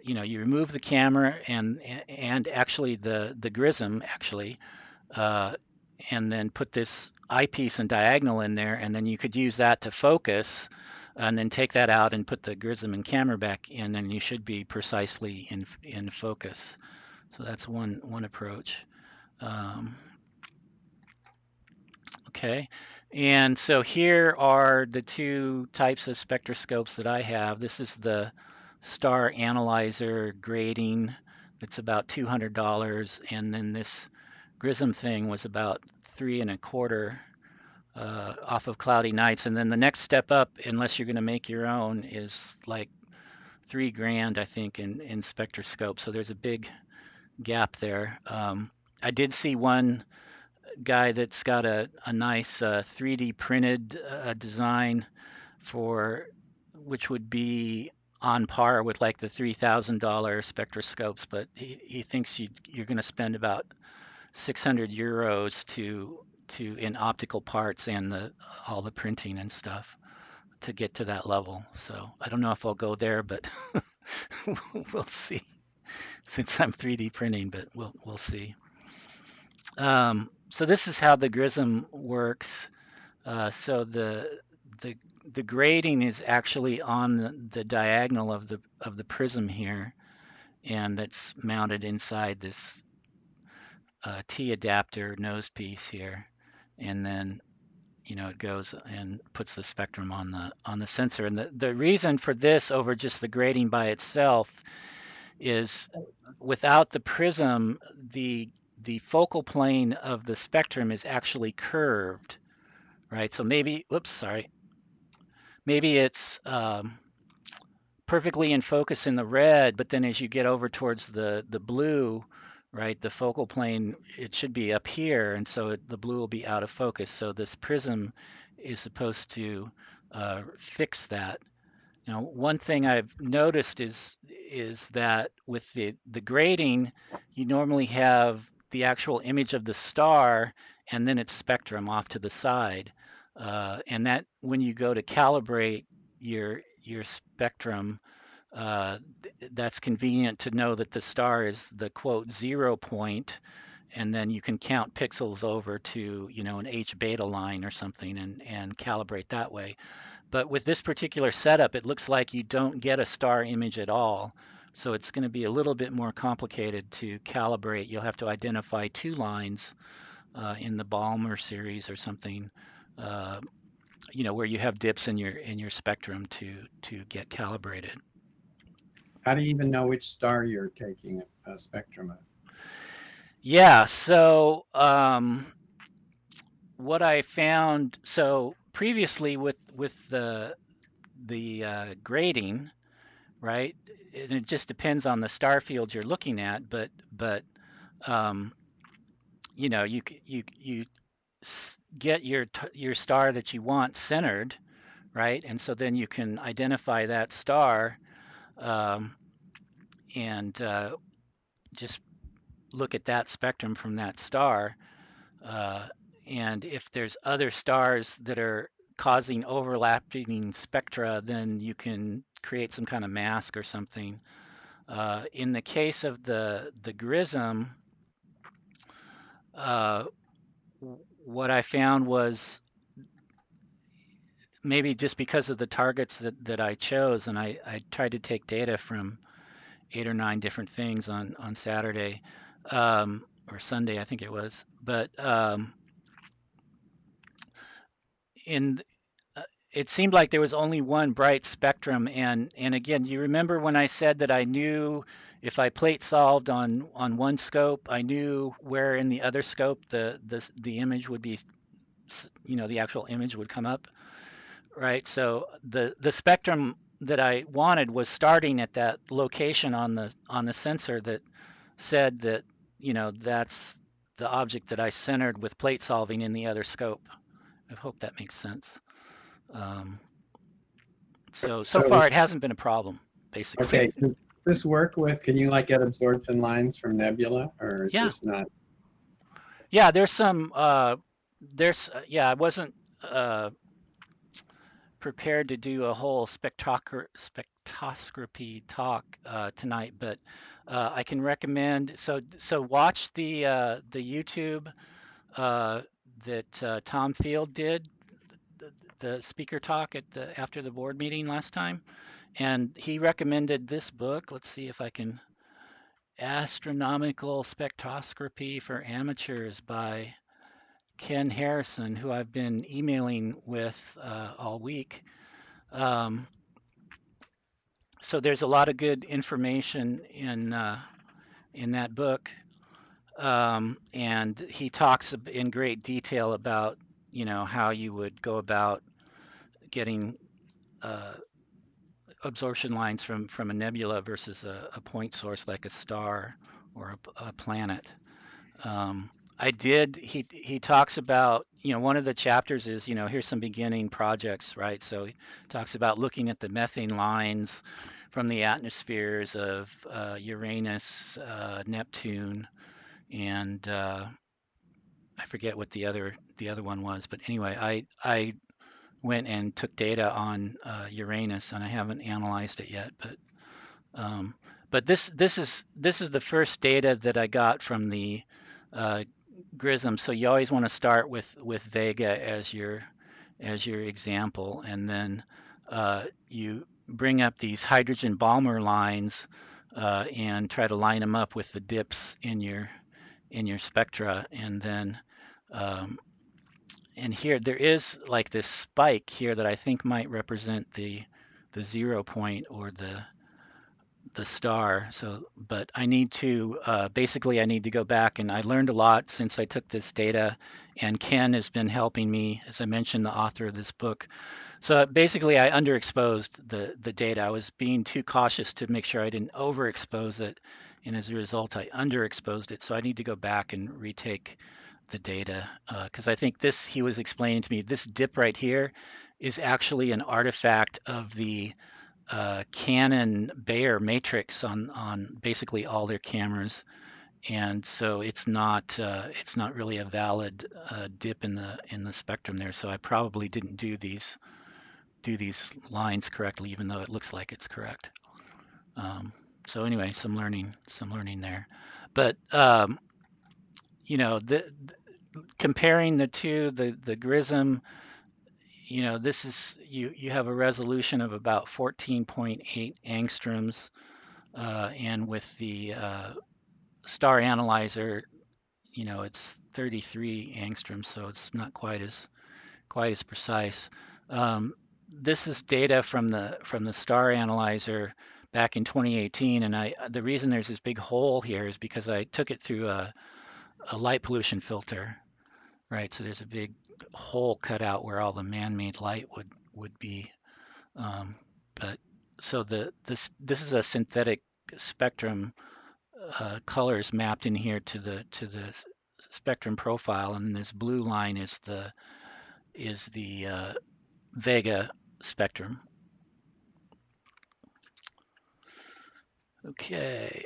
[SPEAKER 2] you know, you remove the camera and actually the grism actually, uh, and then put this eyepiece and diagonal in there, and then you could use that to focus, and then take that out and put the grism and camera back in, and you should be precisely in focus. So that's one approach. Um, okay, and so here are the two types of spectroscopes that I have. This is the star analyzer grating. That's about $200, and then this grism thing was about $325 off of Cloudy Nights. And then the next step up, unless you're going to make your own, is like $3,000, I think, in spectroscope. So there's a big gap there. I did see one guy that's got a nice 3D printed design for, which would be on par with like the $3,000 spectroscopes, but he thinks you're going to spend about 600 euros to in optical parts and all the printing and stuff to get to that level. So I don't know if I'll go there, but we'll see. Since I'm 3D printing, but we'll see. So this is how the grism works. So the grating is actually on the diagonal of the prism here, and that's mounted inside this T adapter nose piece here, and then, you know, it goes and puts the spectrum on the sensor. And the reason for this over just the grating by itself is without the prism, the focal plane of the spectrum is actually curved, right? So maybe, oops, sorry, maybe it's perfectly in focus in the red, but then as you get over towards the blue, right, the focal plane, it should be up here, and so the blue will be out of focus. So this prism is supposed to fix that. Now, one thing I've noticed is that with the grading, you normally have the actual image of the star and then its spectrum off to the side, and that when you go to calibrate your spectrum, that's convenient to know that the star is the quote 0 point, and then you can count pixels over to an H beta line or something and calibrate that way. But with this particular setup, it looks like you don't get a star image at all. So it's going to be a little bit more complicated to calibrate. You'll have to identify two lines in the Balmer series or something, uh, where you have dips in your spectrum to get calibrated.
[SPEAKER 3] How do you even know which star you're taking a spectrum of?
[SPEAKER 2] Yeah. So what I found, so previously with the grading, right? And it just depends on the star field you're looking at, but um, you get your star that you want centered, right? And so then you can identify that star um, and just look at that spectrum from that star. Uh, and if there's other stars that are causing overlapping spectra, then you can create some kind of mask or something. In the case of the GRISM, uh, what I found was maybe just because of the targets that I chose, and I tried to take data from 8 or 9 different things on Saturday or Sunday, I think it was. But in it seemed like there was only one bright spectrum, and again, you remember when I said that I knew if I plate solved on one scope, I knew where in the other scope the image would be, the actual image would come up, right? So the spectrum that I wanted was starting at that location on the sensor that said that, that's the object that I centered with plate solving in the other scope. I hope that makes sense. Um, so
[SPEAKER 3] So,
[SPEAKER 2] far it hasn't been a problem, basically.
[SPEAKER 3] okay, does this work with, can you like get absorption lines from nebula, or is
[SPEAKER 2] Yeah,
[SPEAKER 3] this not?
[SPEAKER 2] yeah. There's some. Yeah. I wasn't prepared to do a whole spectroscopy talk tonight, but I can recommend. So watch the YouTube that Tom Field did, the speaker talk after the board meeting last time, and he recommended this book. Let's see if I can. Astronomical Spectroscopy for Amateurs by Ken Harrison, who I've been emailing with all week. Um, so there's a lot of good information in that book, and he talks in great detail about how you would go about getting uh, absorption lines from a nebula versus a point source like a star or a planet. Um, he talks about, one of the chapters is, here's some beginning projects, right? So he talks about looking at the methane lines from the atmospheres of Uranus, Neptune, and I forget what the other one was, but anyway, I went and took data on Uranus, and I haven't analyzed it yet, um, but this is the first data that I got from the uh, GRISM. So you always want to start with Vega as your example, and then you bring up these hydrogen Balmer lines and try to line them up with the dips in your spectra, and then and here there is like this spike here that I think might represent the 0 point or the star. So, but I need to basically I need to go back, and I learned a lot since I took this data, and Ken has been helping me, as I mentioned, the author of this book. So basically I underexposed the data. I was being too cautious to make sure I didn't overexpose it, and as a result I underexposed it. So I need to go back and retake the data because I think this, he was explaining to me, this dip right here is actually an artifact of the Canon Bayer matrix on basically all their cameras, and so it's not really a valid dip in the spectrum there. So I probably didn't do these lines correctly, even though it looks like it's correct. So anyway, some learning there, but you know, comparing the two, the GRISM, you know, this is you have a resolution of about 14.8 angstroms, and with the star analyzer, you know, it's 33 angstroms, so it's not quite as precise. This is data from the star analyzer back in 2018, and the reason there's this big hole here is because I took it through a light pollution filter, right? So there's a big hole cut out where all the man-made light would be. But so this is a synthetic spectrum, colors mapped in here to the spectrum profile, and this blue line is the Vega spectrum. Okay.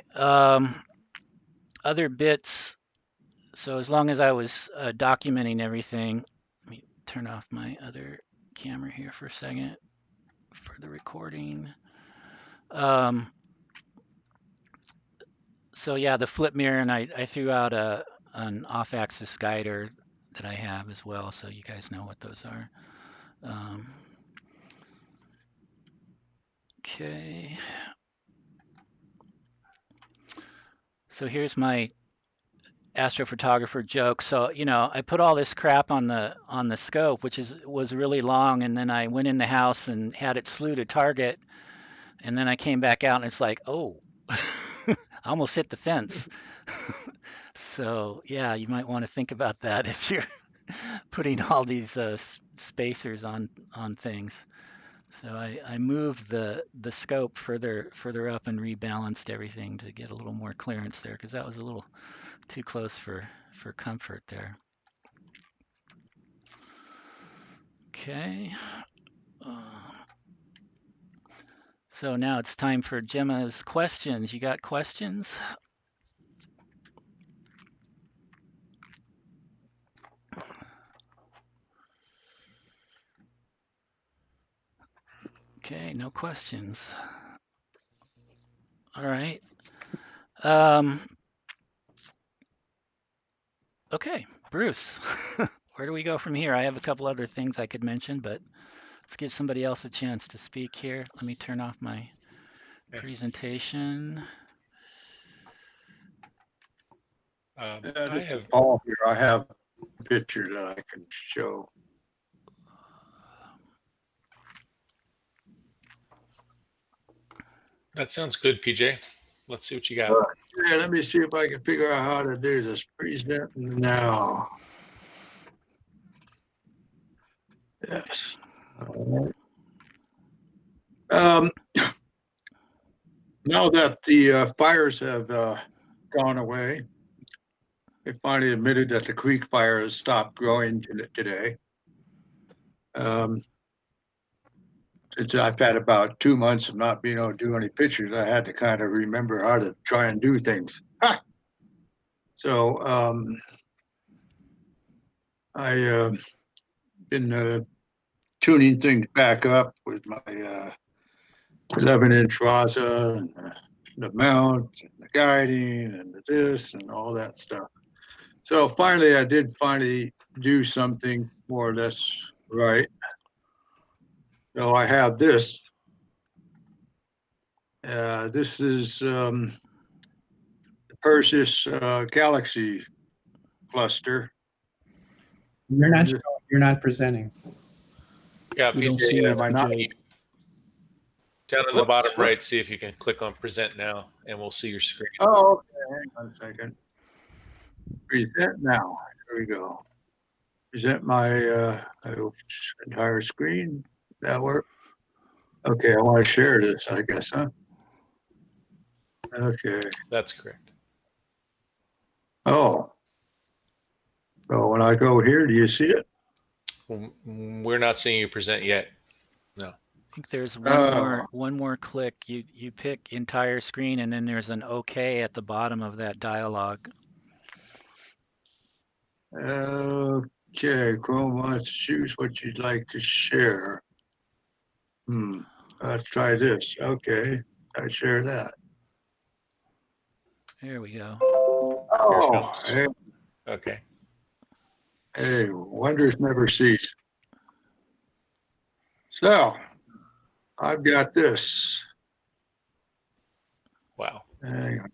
[SPEAKER 2] Other bits. So as long as I was documenting everything, let me turn off my other camera here for a second for the recording. So yeah, the flip mirror, and I threw out an off-axis guider that I have as well, so you guys know what those are. Okay. So here's my astrophotographer joke. So, you know, I put all this crap on the scope, which was really long, and then I went in the house and had it slew to target, and then I came back out and it's like, oh, I almost hit the fence. So yeah, you might want to think about that if you're putting all these spacers on things. So I moved the scope further up and rebalanced everything to get a little more clearance there, because that was a little too close for comfort there. Okay. So now it's time for Gemma's questions. You got questions? Okay, no questions. All right. Okay, Bruce, where do we go from here? I have a couple other things I could mention, but let's give somebody else a chance to speak here. Let me turn off my presentation.
[SPEAKER 1] I have
[SPEAKER 4] Paul here. I have a picture that I can show.
[SPEAKER 1] That sounds good, PJ. Let's see what you got.
[SPEAKER 4] Yeah, let me see if I can figure out how to do this. Present now. Yes. All right. Now that the fires have gone away, they finally admitted that the creek fire has stopped growing today. Since I've had about 2 months of not being able to do any pictures, I had to kind of remember how to try and do things. So I been tuning things back up with my 11-inch Raza and the mount and the guiding and the this and all that stuff. So finally, I did do something more or less right. So I have this. This is the Perseus galaxy cluster.
[SPEAKER 3] You're not presenting.
[SPEAKER 1] Yeah,
[SPEAKER 6] We don't
[SPEAKER 1] PJ,
[SPEAKER 6] see
[SPEAKER 4] am I not?
[SPEAKER 6] PJ.
[SPEAKER 1] down in the bottom right, see if you can click on present now, and we'll see your screen.
[SPEAKER 4] Oh, okay. Hang on a second. Present now. Here we go. Present my entire screen. That work? Okay, I want to share this, I guess, huh? Okay.
[SPEAKER 1] That's correct.
[SPEAKER 4] Oh. So when I go here, do you see it?
[SPEAKER 1] We're not seeing you present yet. No.
[SPEAKER 2] think there's
[SPEAKER 4] Oh,
[SPEAKER 2] one more click. You pick entire screen, and then there's an OK at the bottom of that dialog.
[SPEAKER 4] okay, Chrome wants to choose what you'd like to share. Let's try this. Okay, I share that.
[SPEAKER 2] There we go.
[SPEAKER 1] Here it
[SPEAKER 4] Oh,
[SPEAKER 1] comes.
[SPEAKER 4] hey,
[SPEAKER 1] Okay.
[SPEAKER 4] hey, wonders never cease. So, I've got this.
[SPEAKER 1] Wow.
[SPEAKER 4] Hang on.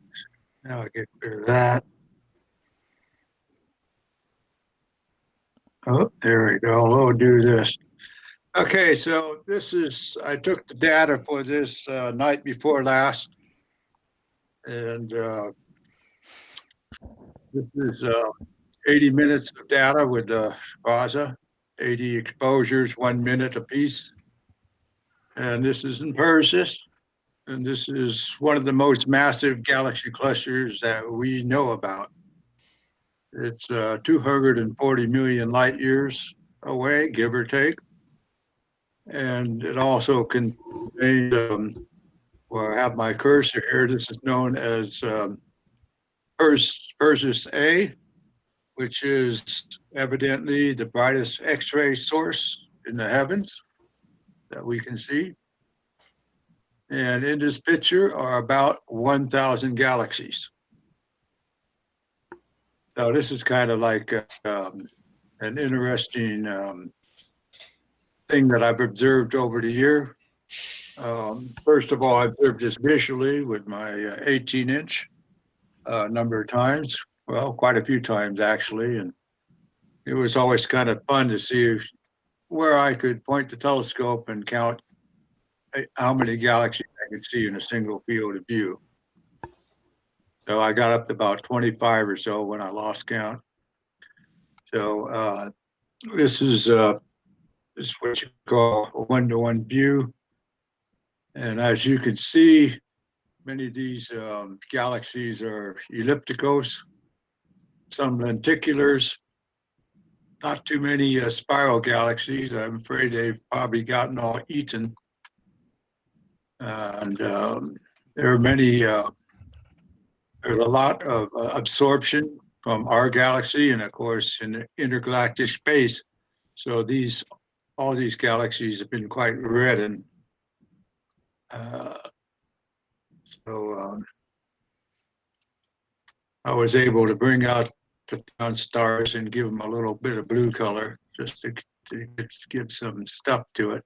[SPEAKER 4] Now I get rid of that. Oh, there we go. We'll do this. Okay, so this is, I took the data for this night before last, and this is 80 minutes of data with the VASA, 80 exposures, 1 minute apiece. And this is in Perseus, and this is one of the most massive galaxy clusters that we know about. It's 240 million light years away, give or take. And it also contains, well, I have my cursor here. This is known as Perseus A, which is evidently the brightest X-ray source in the heavens that we can see. And in this picture are about 1,000 galaxies. So this is kind of like an interesting thing that I've observed over the year. First of all, I observed this visually with my 18-inch a number of times. Well, quite a few times actually. And it was always kind of fun to see where I could point the telescope and count how many galaxies I could see in a single field of view. So I got up to about 25 or so when I lost count. So this is what you call a one-to-one view. And as you can see, many of these galaxies are ellipticals, some lenticulars, not too many spiral galaxies. I'm afraid they've probably gotten all eaten. And there are many, there's a lot of absorption from our galaxy and of course in intergalactic space. So all these galaxies have been quite reddened. So I was able to bring out the found stars and give them a little bit of blue color just to give some stuff to it.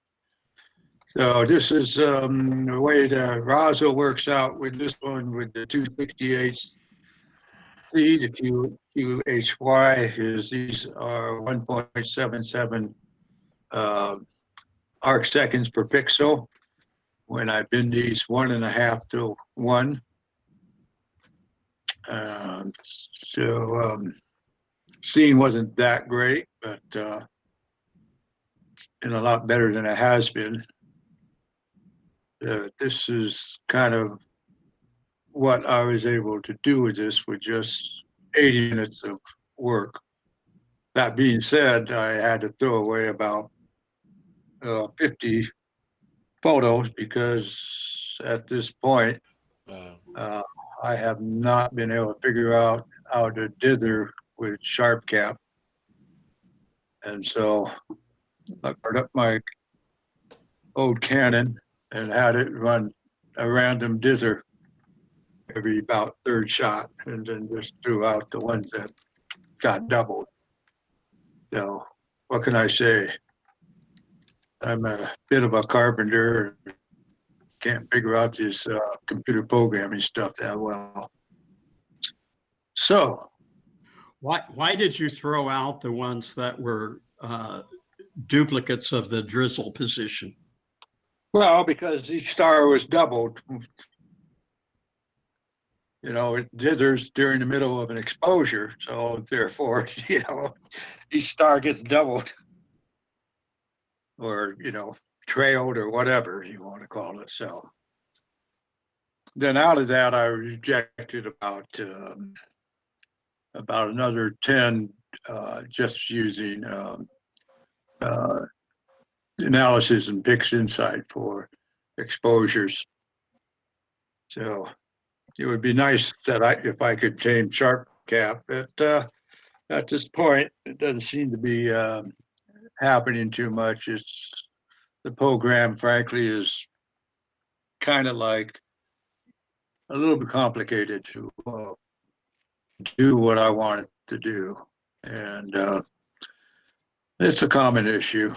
[SPEAKER 4] So this is the way the RASA works out with this one with the 268C, the QHY is these are 1.77 arc seconds per pixel. When I bend these 1.5 to 1. Seeing wasn't that great, but and a lot better than it has been. This is kind of what I was able to do with this with just 80 minutes of work. That being said, I had to throw away about 50 photos because at this point, I have not been able to figure out how to dither with sharp cap. And so I brought up my old Canon and had it run a random dither every about third shot and then just threw out the ones that got doubled. So what can I say? I'm a bit of a carpenter. Can't figure out this computer programming stuff that well. So
[SPEAKER 6] why did you throw out the ones that were duplicates of the drizzle position?
[SPEAKER 4] well, because each star was doubled. You know, it dithers during the middle of an exposure. So therefore, you know, each star gets doubled or, you know, trailed or whatever you want to call it. So then out of that, I rejected about another 10 just using analysis and picks insight for exposures. So it would be nice that if I could change sharp cap, but at this point, it doesn't seem to be happening too much. It's the program, frankly, is kind of like a little bit complicated to do what I want it to do. And it's a common issue.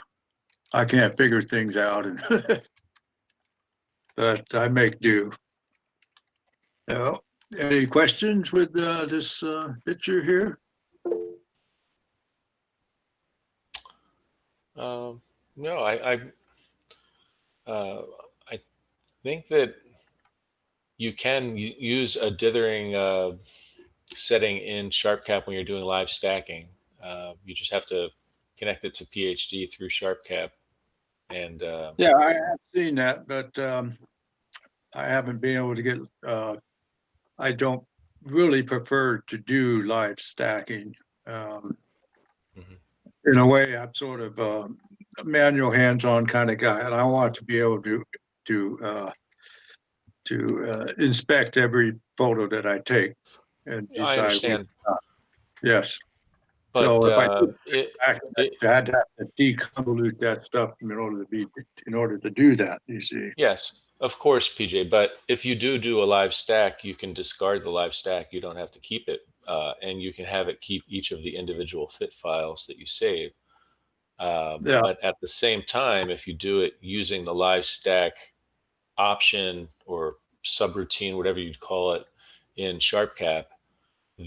[SPEAKER 4] I can't figure things out, and but I make do. So, any questions with this picture here?
[SPEAKER 1] No, I think that you can use a dithering setting in SharpCap when you're doing live stacking. You just have to connect it to PhD through SharpCap. And
[SPEAKER 4] yeah, I have seen that, but I haven't been able to get. I don't really prefer to do live stacking. In a way, I'm sort of a manual, hands-on kind of guy, and I want to be able to inspect every photo that I take and decide.
[SPEAKER 1] I understand.
[SPEAKER 4] Yes.
[SPEAKER 1] But
[SPEAKER 4] so if I had to deconvolute that stuff in order to do that, you see.
[SPEAKER 1] Yes, of course, PJ. But if you do a live stack, you can discard the live stack. You don't have to keep it, and you can have it keep each of the individual fit files that you save.
[SPEAKER 4] Yeah.
[SPEAKER 1] But at the same time, if you do it using the live stack option or subroutine, whatever you'd call it, in SharpCap,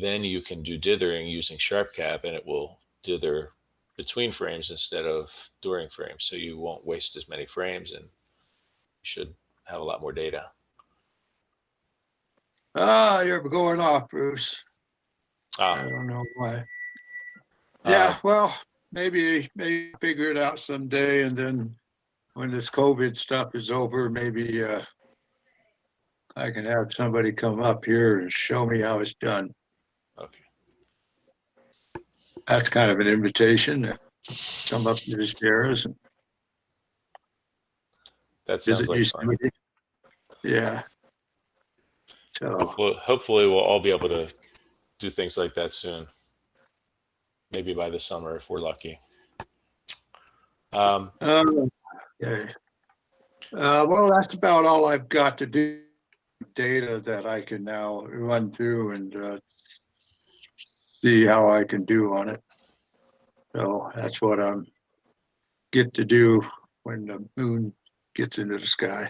[SPEAKER 1] then you can do dithering using SharpCap, and it will dither between frames instead of during frames. So you won't waste as many frames, and you should have a lot more data.
[SPEAKER 4] You're going off, Bruce. I don't know why. Yeah, well, maybe figure it out someday, and then when this COVID stuff is over, maybe I can have somebody come up here and show me how it's done.
[SPEAKER 1] Okay.
[SPEAKER 4] That's kind of an invitation to come up to the stairs and
[SPEAKER 1] that sounds like fun.
[SPEAKER 4] Yeah. So
[SPEAKER 1] hopefully we'll all be able to do things like that soon. Maybe by the summer if we're lucky.
[SPEAKER 4] Okay. Well, that's about all I've got to do. Data that I can now run through and see how I can do on it. So that's what I'm get to do when the moon gets into the sky.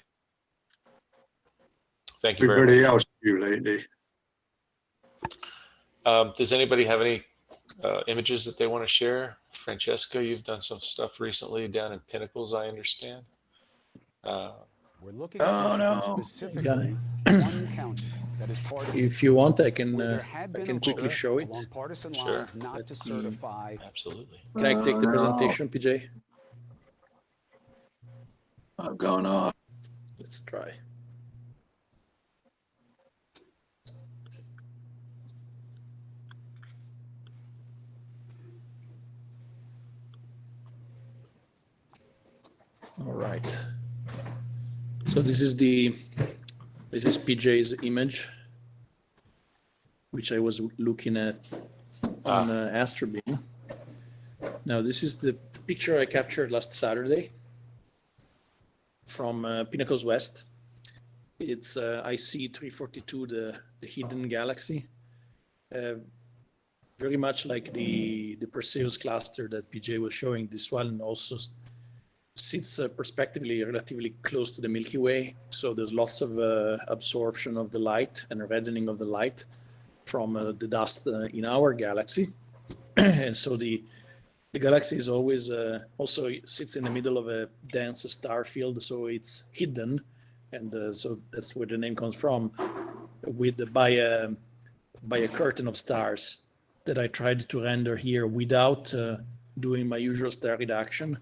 [SPEAKER 1] Thank you
[SPEAKER 4] Everybody
[SPEAKER 1] very much.
[SPEAKER 4] else do lately.
[SPEAKER 1] Does anybody have any images that they want to share? Francesca, you've done some stuff recently down in Pinnacles, I understand.
[SPEAKER 7] We're looking at specifically one county that is part of.
[SPEAKER 8] If you want, I can
[SPEAKER 7] can
[SPEAKER 8] quickly show it.
[SPEAKER 7] Along partisan
[SPEAKER 1] Sure.
[SPEAKER 7] lines not to certify.
[SPEAKER 1] Absolutely.
[SPEAKER 8] Can I take the presentation, PJ?
[SPEAKER 4] I'm going off.
[SPEAKER 8] Let's try. All right. So this is PJ's image, which I was looking at on Astro Beam. Now this is the picture I captured last Saturday from Pinnacles West. It's IC 342, the hidden galaxy. Very much like the Perseus cluster that PJ was showing. This one also sits perspectively relatively close to the Milky Way. So there's lots of absorption of the light and reddening of the light from the dust in our galaxy. And so the galaxy is always also sits in the middle of a dense star field, so it's hidden. And so that's where the name comes from, by a curtain of stars that I tried to render here without doing my usual star reduction,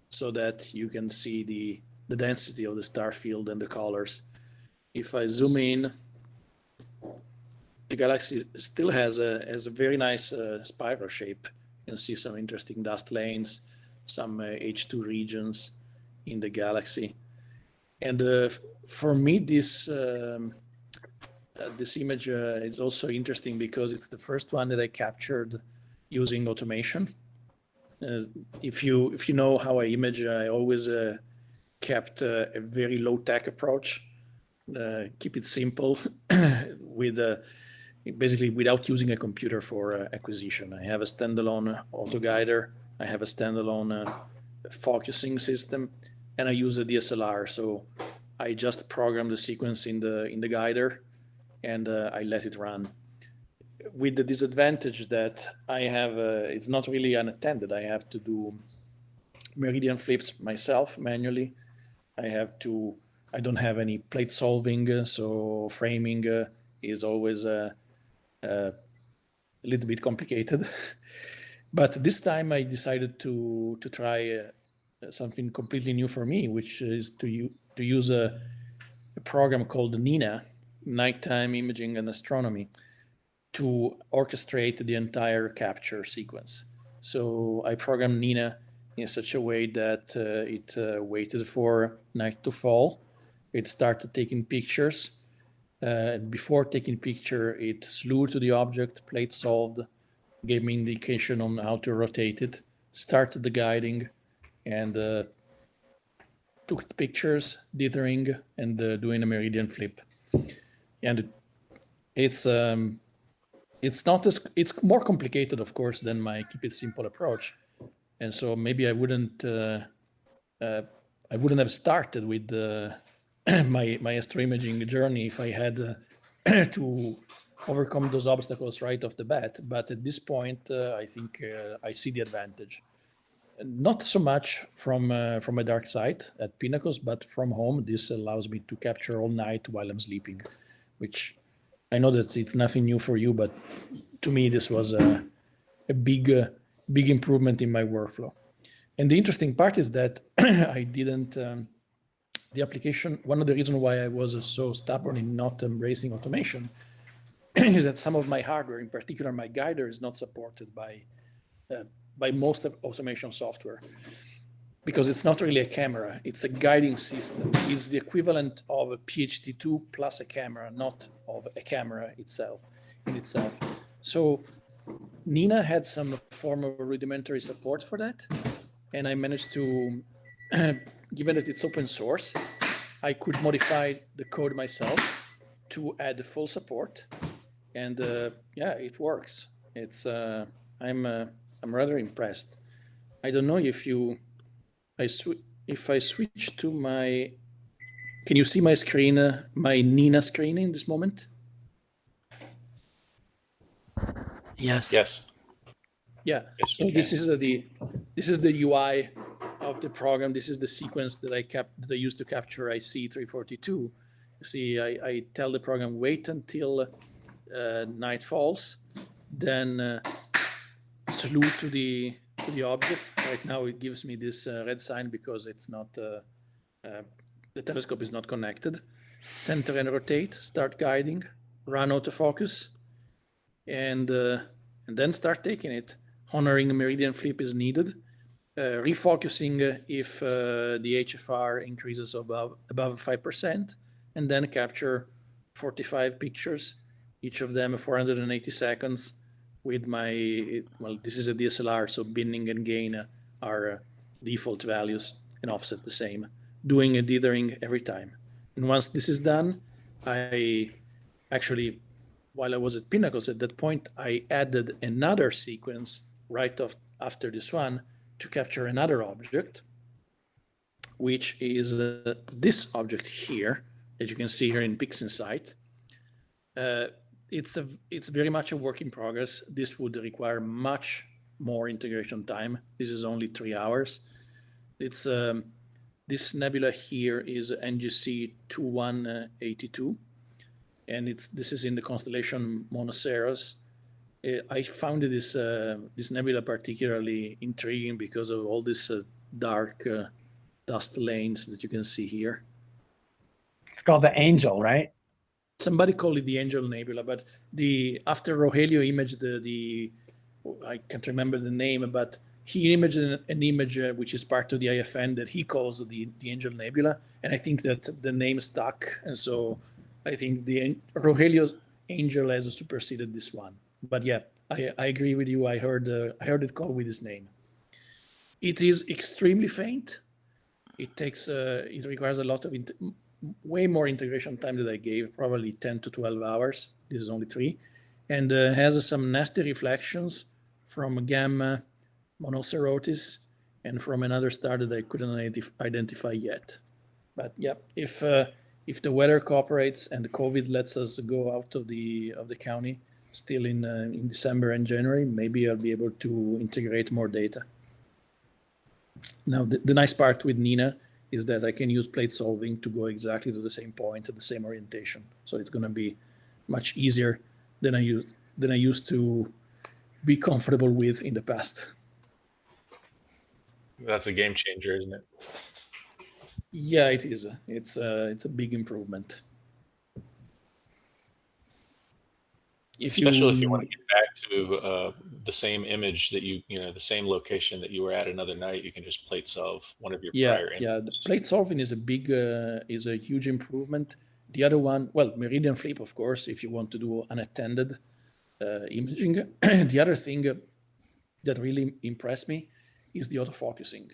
[SPEAKER 8] so that you can see the density of the star field and the colors. If I zoom in, the galaxy still has a very nice spiral shape. You can see some interesting dust lanes, some H2 regions, in the galaxy. And for me, this image is also interesting because it's the first one that I captured using automation. If you know how I image, I always kept a very low-tech approach. Keep it simple with basically without using a computer for acquisition. I have a standalone autoguider. I have a standalone focusing system, and I use a DSLR. So I just program the sequence in the guider, and I let it run. With the disadvantage that I have, it's not really unattended. I have to do meridian flips myself manually. I don't have any plate solving, so framing is always a little bit complicated. But this time I decided to try something completely new for me, which is to use a program called NINA, Nighttime Imaging and Astronomy, to orchestrate the entire capture sequence. So I programmed NINA in such a way that it waited for night to fall. It started taking pictures. Before taking picture, it slew to the object, plate solved, gave me indication on how to rotate it, started the guiding, and took the pictures, dithering, and doing a meridian flip. And it's more complicated, of course, than my keep it simple approach. And so maybe I wouldn't have started with my Astro Imaging journey if I had to overcome those obstacles right off the bat. But at this point, I think I see the advantage. Not so much from a dark site at Pinnacles, but from home. This allows me to capture all night while I'm sleeping, which I know that it's nothing new for you, but to me, this was a big improvement in my workflow. And the interesting part is that I didn't, the application, one of the reasons why I was so stubborn in not embracing automation is that some of my hardware, in particular my guider, is not supported by most of automation software, because it's not really a camera, it's a guiding system. It's the equivalent of a PHD2 plus a camera, not of a camera itself. So Nina had some form of rudimentary support for that, and I managed to, given that it's open source, I could modify the code myself to add the full support, and yeah, it works. It's I'm rather impressed. I don't know if I switch to my, can you see my screen, my Nina screen in this moment?
[SPEAKER 2] Yes.
[SPEAKER 1] Yes.
[SPEAKER 8] Yeah.
[SPEAKER 1] Yes,
[SPEAKER 8] So this is the UI of the program. This is the sequence that I used to capture IC342. You see, I tell the program wait until night falls, then slew to the object. Right now it gives me this red sign because it's not the telescope is not connected. Center and rotate, start guiding, run autofocus, and then start taking it. Honoring a meridian flip is needed. Refocusing if the HFR increases above 5%, and then capture 45 pictures, each of them 480 seconds with my, well, this is a DSLR, so binning and gain are default values and offset the same, doing a dithering every time. And once this is done, I actually, while I was at Pinnacles at that point, I added another sequence right after this one to capture another object, which is this object here that you can see here in PixInsight. It's very much a work in progress. This would require much more integration time. This is only 3 hours. It's this nebula here is NGC 2182, and this is in the constellation Monoceros. I found this nebula particularly intriguing because of all these dark dust lanes that you can see here.
[SPEAKER 9] It's called the Angel, right?
[SPEAKER 8] Somebody called it the Angel Nebula, but after Rogelio imaged I can't remember the name, but he imaged an image which is part of the IFN that he calls the Angel Nebula, and I think that the name stuck, and so I think the Rogelio's Angel has superseded this one. But yeah, I agree with you. I heard it called with his name. It is extremely faint. It takes it requires a lot of way more integration time than I gave, probably 10 to 12 hours. This is only 3, and has some nasty reflections from Gamma Monocerotis and from another star that I couldn't identify yet. But yeah, if the weather cooperates and the COVID lets us go out of the county still in December and January, maybe I'll be able to integrate more data. Now, the nice part with Nina is that I can use plate solving to go exactly to the same point at the same orientation. So it's going to be much easier than I used to be comfortable with in the past.
[SPEAKER 1] That's a game changer, isn't it?
[SPEAKER 8] Yeah, it is. It's a big improvement.
[SPEAKER 1] Especially if you want to get back to the same image that the same location that you were at another night, you can just plate solve one of your prior images.
[SPEAKER 8] Yeah, the plate solving is a huge improvement. The other one, well, meridian flip, of course, if you want to do unattended imaging. The other thing that really impressed me is the autofocusing.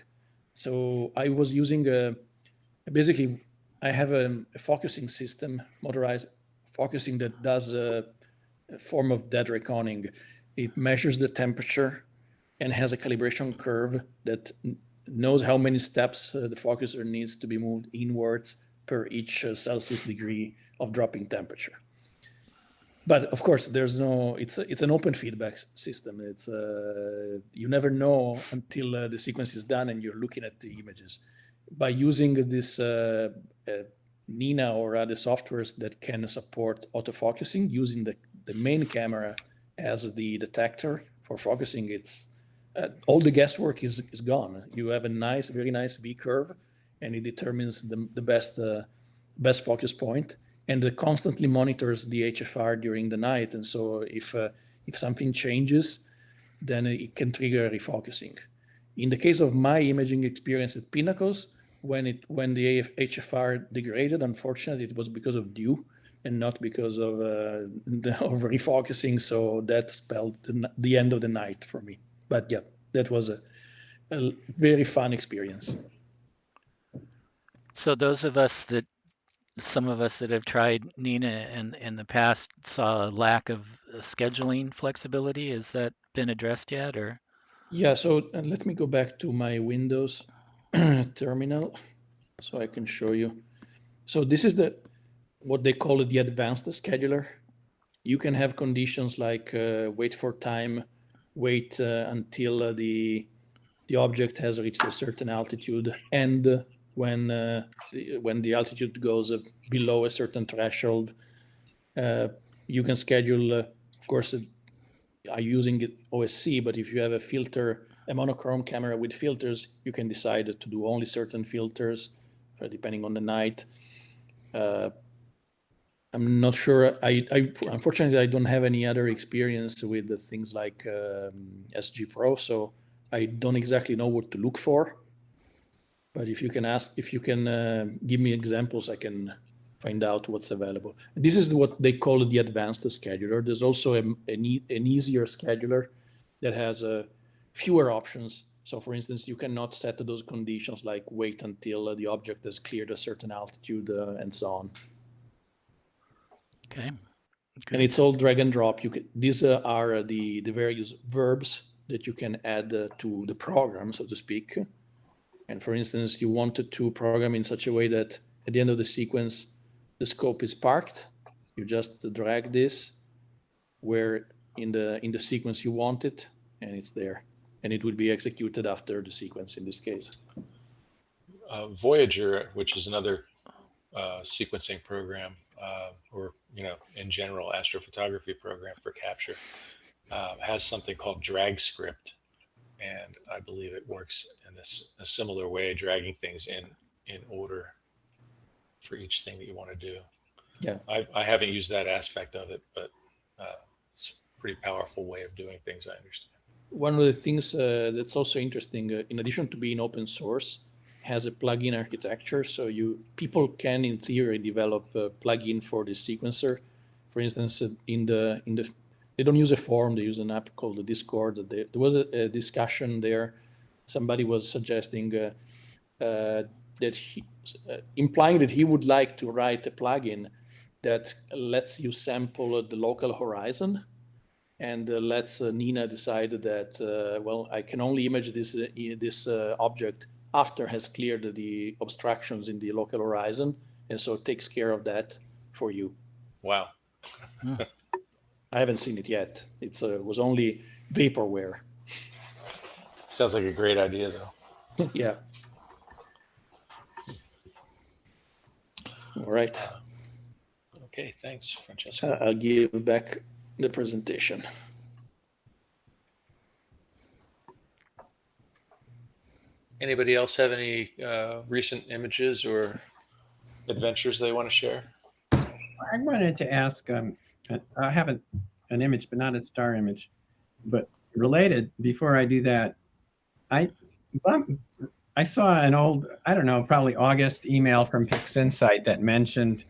[SPEAKER 8] So I was using basically, I have a focusing system, motorized focusing that does a form of dead reckoning. It measures the temperature and has a calibration curve that knows how many steps the focuser needs to be moved inwards per each Celsius degree of dropping temperature. But of course, it's an open feedback system. It's you never know until the sequence is done and you're looking at the images. By using this Nina or other softwares that can support autofocusing, using the main camera as the detector for focusing, it's all the guesswork is gone. You have a very nice V curve, and it determines the best focus point, and it constantly monitors the HFR during the night. And so if something changes, then it can trigger refocusing. In the case of my imaging experience at Pinnacles, when the HFR degraded, unfortunately, it was because of dew and not because of refocusing. So that spelled the end of the night for me. But yeah, that was a very fun experience.
[SPEAKER 2] So some of us that have tried Nina in the past saw a lack of scheduling flexibility. Has that been addressed yet, or?
[SPEAKER 8] Yeah, so let me go back to my Windows terminal so I can show you. So this is what they call the advanced scheduler. You can have conditions like wait for time, wait until the object has reached a certain altitude, and when the altitude goes below a certain threshold, you can schedule. Of course, I'm using OSC, but if you have a monochrome camera with filters, you can decide to do only certain filters, depending on the night. I'm not sure. I unfortunately I don't have any other experience with the things like SG Pro, so I don't exactly know what to look for. But if you can give me examples, I can find out what's available. This is what they call the advanced scheduler. There's also an easier scheduler that has fewer options. So for instance, you cannot set those conditions like wait until the object has cleared a certain altitude and so on.
[SPEAKER 2] Okay.
[SPEAKER 8] And it's all drag and drop. These are the various verbs that you can add to the program, so to speak. And for instance, you wanted to program in such a way that at the end of the sequence, the scope is parked. You just drag this where in the sequence you want it, and it's there. And it would be executed after the sequence in this case.
[SPEAKER 1] Voyager, which is another sequencing program, or in general astrophotography program for capture, has something called drag script, and I believe it works in a similar way, dragging things in order for each thing that you want to do.
[SPEAKER 8] Yeah,
[SPEAKER 1] I haven't used that aspect of it, but it's a pretty powerful way of doing things, I understand.
[SPEAKER 8] one of the things that's also interesting, in addition to being open source, has a plugin architecture. So people can, in theory, develop a plugin for the sequencer. For instance, they don't use a forum; they use an app called the Discord. There was a discussion there. Somebody was suggesting implying that he would like to write a plugin that lets you sample the local horizon, and lets Nina decide that, well, I can only image this object after has cleared the obstructions in the local horizon, and so it takes care of that for you.
[SPEAKER 1] Wow.
[SPEAKER 8] I haven't seen it yet. It was only vaporware.
[SPEAKER 1] Sounds like a great idea, though.
[SPEAKER 8] Yeah. All right.
[SPEAKER 1] Okay, thanks, Francesco.
[SPEAKER 8] I'll give back the presentation.
[SPEAKER 1] Anybody else have any recent images or adventures they want to share?
[SPEAKER 3] I wanted to ask, I have an image, but not a star image, but related. Before I do that, I saw an old, I don't know, probably August email from PixInsight that mentioned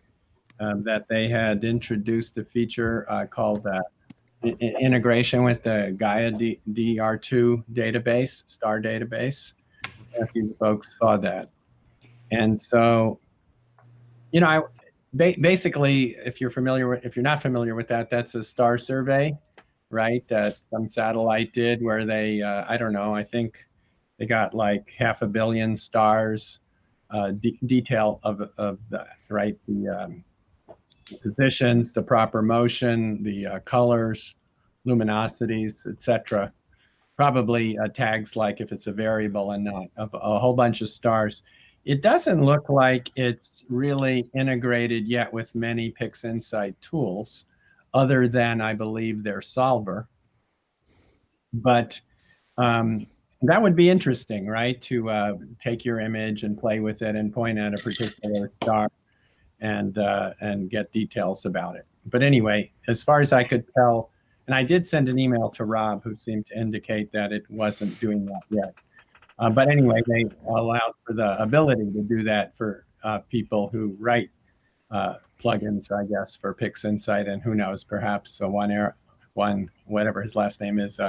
[SPEAKER 3] that they had introduced a feature called integration with the Gaia DR2 database, star database. If you folks saw that. And so, you know, basically, if you're not familiar with that, that's a star survey, right? That some satellite did where they, I don't know, I think they got like 500 million stars, detail of that, right? The positions, the proper motion, the colors, luminosities, etc. Probably tags like if it's a variable and not a whole bunch of stars. It doesn't look like it's really integrated yet with many PixInsight tools, other than I believe their solver. But that would be interesting, right? To take your image and play with it and point at a particular star and get details about it. But anyway, as far as I could tell, and I did send an email to Rob, who seemed to indicate that it wasn't doing that yet. But anyway, they allowed for the ability to do that for people who write plugins, I guess, for PixInsight, and who knows, perhaps one whatever his last name is,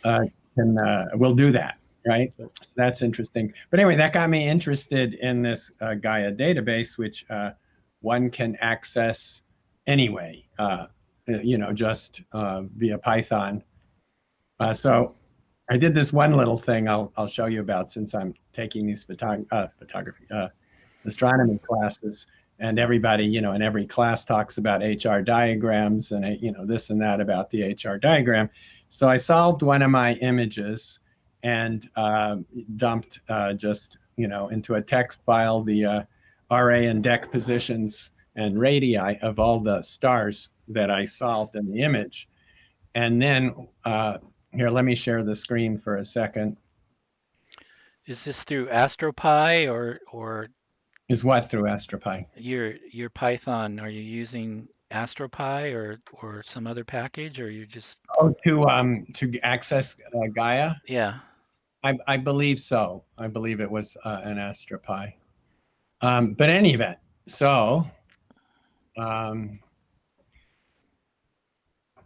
[SPEAKER 3] will do that, right? So that's interesting. But anyway, that got me interested in this Gaia database, which one can access anyway. Just via Python. So I did this one little thing I'll show you about, since I'm taking these astronomy classes, and everybody, in every class talks about HR diagrams and, this and that about the HR diagram. So I solved one of my images and dumped just, into a text file, the RA and deck positions and radii of all the stars that I solved in the image. And then here, let me share the screen for a second.
[SPEAKER 2] Is this through AstroPy or
[SPEAKER 3] is what through AstroPy?
[SPEAKER 2] Your Python, are you using AstroPy or some other package, or you just
[SPEAKER 3] to access Gaia?
[SPEAKER 2] Yeah.
[SPEAKER 3] I believe so. I believe it was an AstroPy. But in any event, so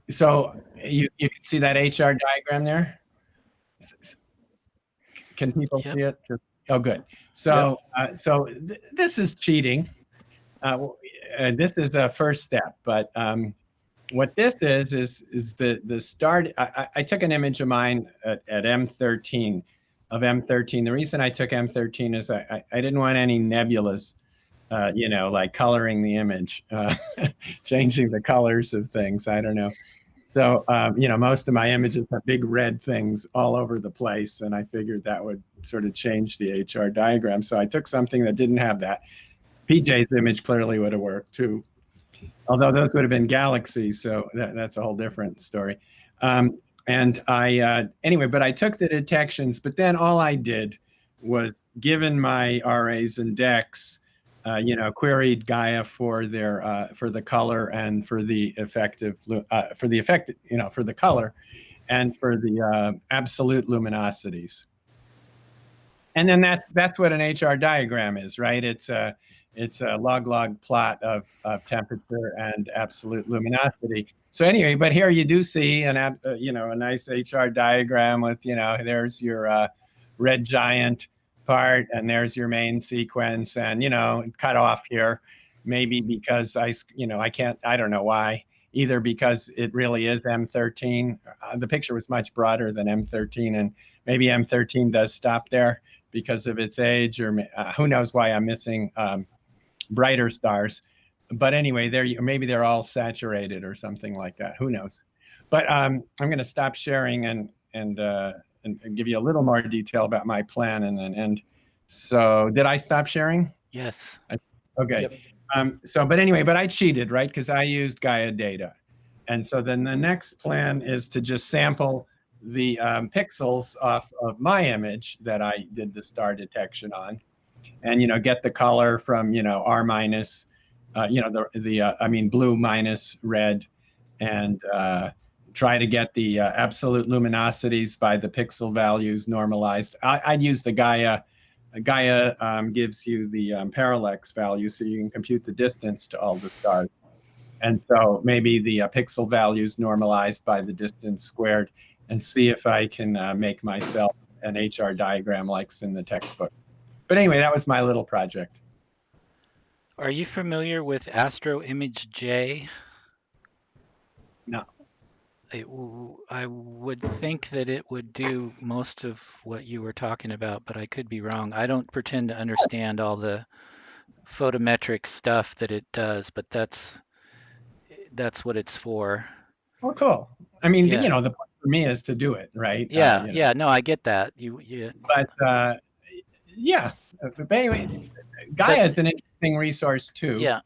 [SPEAKER 3] so you can see that HR diagram there? Can people see it? Oh, good. So this is cheating. This is a first step, but what this is the start. I took an image of mine at M13 of M13. The reason I took M13 is I didn't want any nebulas, like coloring the image, changing the colors of things. I don't know. So, most of my images have big red things all over the place, and I figured that would sort of change the HR diagram. So I took something that didn't have that. PJ's image clearly would have worked too, although those would have been galaxies, so that's a whole different story. And anyway, but I took the detections, but then all I did was, given my RAs and decks, queried Gaia for their for the color and for the for the color, and for the absolute luminosities. And then that's what an HR diagram is, right? It's a log plot of temperature and absolute luminosity. So anyway, but here you do see a nice HR diagram with, there's your red giant part, and there's your main sequence, and cut off here, maybe because I don't know why, either because it really is M13. The picture was much broader than M13, and maybe M13 does stop there because of its age, or who knows why I'm missing brighter stars. But anyway, maybe they're all saturated or something like that. Who knows? But I'm going to stop sharing and give you a little more detail about my plan and then end. So did I stop sharing?
[SPEAKER 2] Yes.
[SPEAKER 3] Okay. Yep. But I cheated, right? Because I used Gaia data. And so then the next plan is to just sample the pixels off of my image that I did the star detection on, and get the color from R minus, blue minus red, and try to get the absolute luminosities by the pixel values normalized. I'd use the Gaia. Gaia gives you the parallax value, so you can compute the distance to all the stars. And so maybe the pixel values normalized by the distance squared, and see if I can make myself an HR diagram like's in the textbook. But anyway, that was my little project.
[SPEAKER 2] Are you familiar with Astro Image J?
[SPEAKER 3] No.
[SPEAKER 2] I would think that it would do most of what you were talking about, but I could be wrong. I don't pretend to understand all the photometric stuff that it does, but that's what it's for.
[SPEAKER 3] Oh, cool. I mean,
[SPEAKER 2] Yeah.
[SPEAKER 3] the point for me is to do it, right?
[SPEAKER 2] Yeah, no, I get that.
[SPEAKER 3] But yeah. But anyway, Gaia is an interesting resource too.
[SPEAKER 2] Yeah.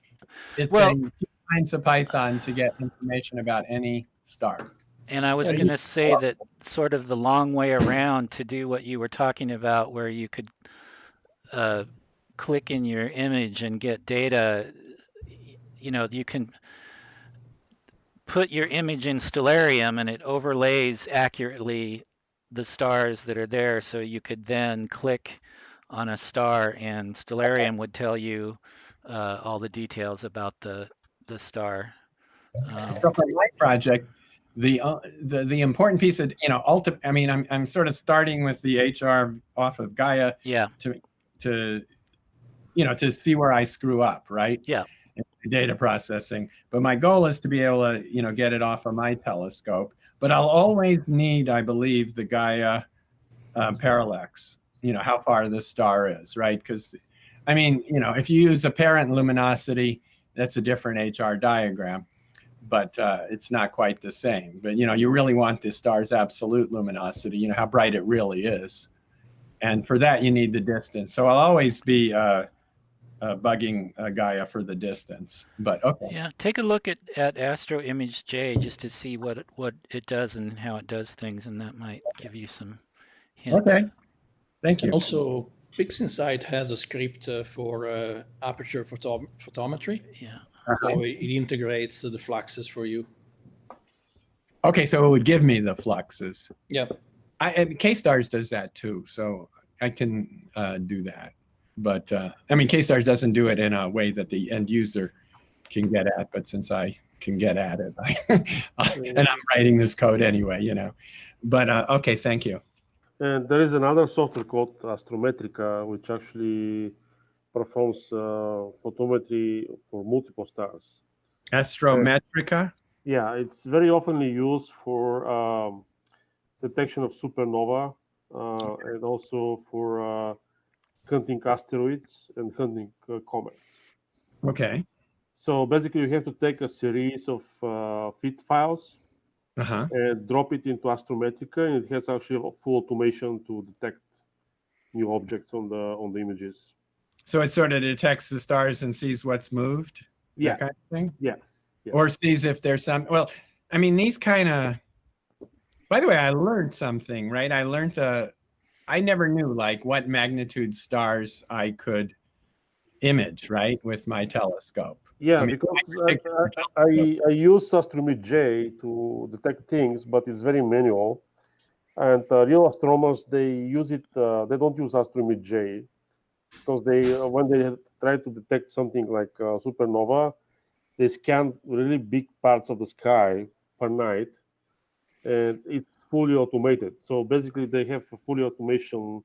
[SPEAKER 3] It's two lines of Python to get information about any star.
[SPEAKER 2] And I was going to say that sort of the long way around to do what you were talking about, where you could click in your image and get data. You can put your image in Stellarium and it overlays accurately the stars that are there. So you could then click on a star and Stellarium would tell you all the details about the star.
[SPEAKER 3] So for my project, the important piece of I'm sort of starting with the HR off of Gaia.
[SPEAKER 2] Yeah.
[SPEAKER 3] To see where I screw up, right?
[SPEAKER 2] Yeah.
[SPEAKER 3] Data processing, but my goal is to be able to get it off of my telescope. But I'll always need, I believe, the Gaia parallax. How far the star is, right? Because if you use apparent luminosity, that's a different HR diagram, but it's not quite the same. But you really want the star's absolute luminosity, how bright it really is, and for that you need the distance. So I'll always be bugging Gaia for the distance, but okay.
[SPEAKER 2] Yeah, take a look at Astro Image J just to see what it does and how it does things, and that might give you some hints.
[SPEAKER 3] Okay, thank you.
[SPEAKER 8] And also, PixInsight has a script for aperture photometry.
[SPEAKER 2] Yeah.
[SPEAKER 8] So it integrates the fluxes for you.
[SPEAKER 3] Okay, so it would give me the fluxes.
[SPEAKER 8] Yeah.
[SPEAKER 3] K-Stars does that too, so I can do that. But K-Stars doesn't do it in a way that the end user can get at. But since I can get at it, and I'm writing this code anyway, But okay, thank you.
[SPEAKER 5] And there is another software called Astrometrica, which actually performs photometry for multiple stars.
[SPEAKER 3] Astrometrica?
[SPEAKER 5] Yeah, it's very often used for detection of supernova and also for hunting asteroids and hunting comets.
[SPEAKER 3] Okay.
[SPEAKER 5] So basically, you have to take a series of fit files and drop it into Astrometrica, and it has actually a full automation to detect new objects on the images.
[SPEAKER 3] So it sort of detects the stars and sees what's moved?
[SPEAKER 5] Yeah.
[SPEAKER 3] That kind of thing?
[SPEAKER 5] Yeah.
[SPEAKER 3] Or sees if there's some, these kind of, by the way, I learned something, right? I never knew what magnitude stars I could image, right, with my telescope.
[SPEAKER 5] Yeah,
[SPEAKER 3] I mean,
[SPEAKER 5] because I use Astronomy J to detect things, but it's very manual. And real astronomers, they use it. They don't use Astronomy J because they when they try to detect something like supernova, they scan really big parts of the sky per night, and it's fully automated. So basically, they have a fully automation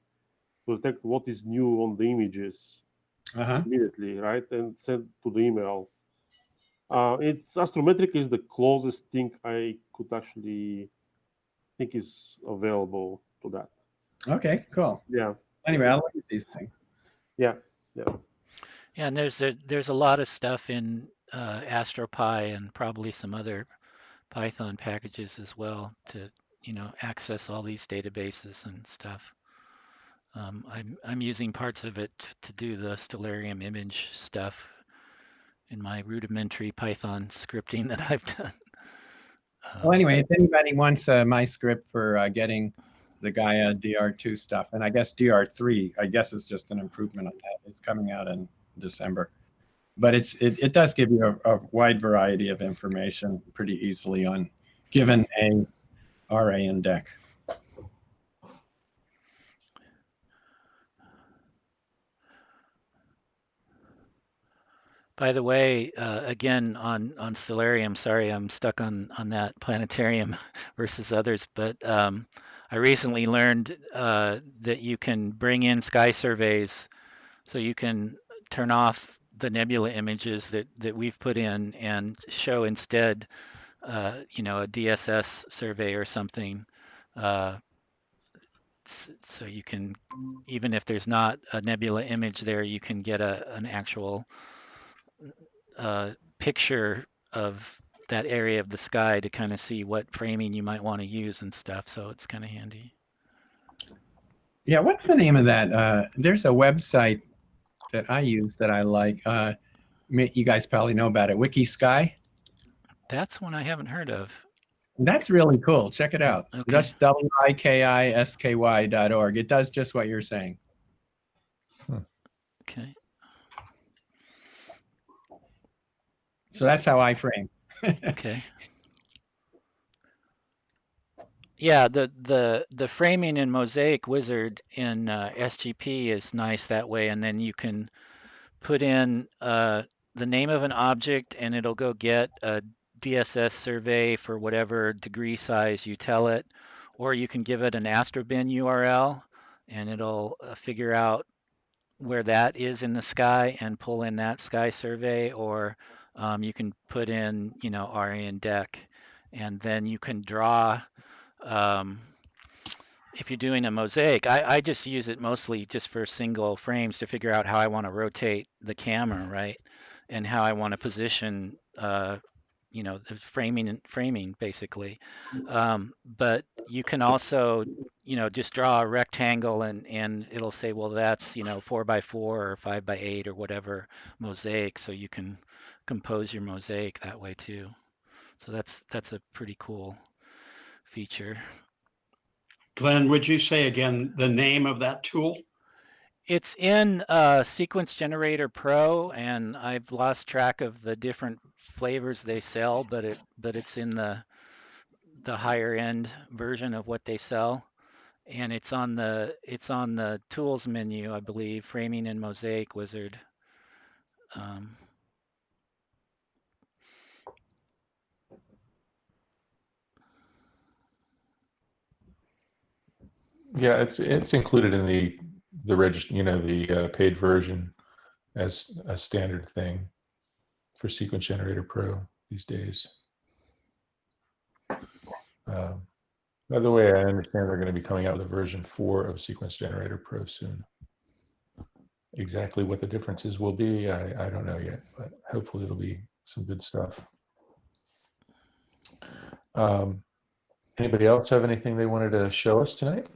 [SPEAKER 5] to detect what is new on the images immediately, right, and send to the email. It's astrometric is the closest thing I could actually think is available to that.
[SPEAKER 3] Okay, cool.
[SPEAKER 5] Yeah.
[SPEAKER 3] Anyway, I look at these things.
[SPEAKER 5] Yeah.
[SPEAKER 2] Yeah, and there's a lot of stuff in AstroPy and probably some other Python packages as well to access all these databases and stuff. I'm using parts of it to do the Stellarium image stuff in my rudimentary Python scripting that I've done.
[SPEAKER 3] Well, anyway, if anybody wants my script for getting the Gaia DR2 stuff, and I guess DR3, I guess is just an improvement on that. It's coming out in December, but it does give you a wide variety of information pretty easily on given a RA and DEC.
[SPEAKER 2] By the way, again on Stellarium, sorry, I'm stuck on that planetarium versus others, but I recently learned that you can bring in sky surveys, so you can turn off the nebula images that we've put in and show instead, a DSS survey or something. So you can, even if there's not a nebula image there, you can get an actual picture of that area of the sky to kind of see what framing you might want to use and stuff. So it's kind of handy.
[SPEAKER 3] Yeah, what's the name of that? There's a website that I use that I like. You guys probably know about it, WikiSky.
[SPEAKER 2] That's one I haven't heard of.
[SPEAKER 3] That's really cool. Check it out.
[SPEAKER 2] Okay.
[SPEAKER 3] That's wikisky.org. It does just what you're saying.
[SPEAKER 2] Okay.
[SPEAKER 3] So that's how I frame.
[SPEAKER 2] Okay. Yeah, the framing in Mosaic Wizard in SGP is nice that way, and then you can put in the name of an object, and it'll go get a DSS survey for whatever degree size you tell it, or you can give it an astrobin URL, and it'll figure out where that is in the sky and pull in that sky survey, or you can put in, RA and DEC, and then you can draw. If you're doing a mosaic, I just use it mostly just for single frames to figure out how I want to rotate the camera, right? And how I want to position, the framing basically. But you can also, just draw a rectangle and it'll say, well, that's, 4x4 or 5x8 or whatever mosaic. So you can compose your mosaic that way too. So that's a pretty cool feature.
[SPEAKER 6] Glenn, would you say again the name of that tool?
[SPEAKER 2] It's in Sequence Generator Pro, and I've lost track of the different flavors they sell, but it's in the higher end version of what they sell, and it's on the tools menu, I believe, Framing in Mosaic Wizard.
[SPEAKER 10] Yeah, it's included in the register, the paid version as a standard thing for Sequence Generator Pro these days. By the way, I understand they're going to be coming out with a version 4 of Sequence Generator Pro soon. Exactly what the differences will be, I don't know yet, but hopefully it'll be some good stuff. Anybody else have anything they wanted to show us tonight?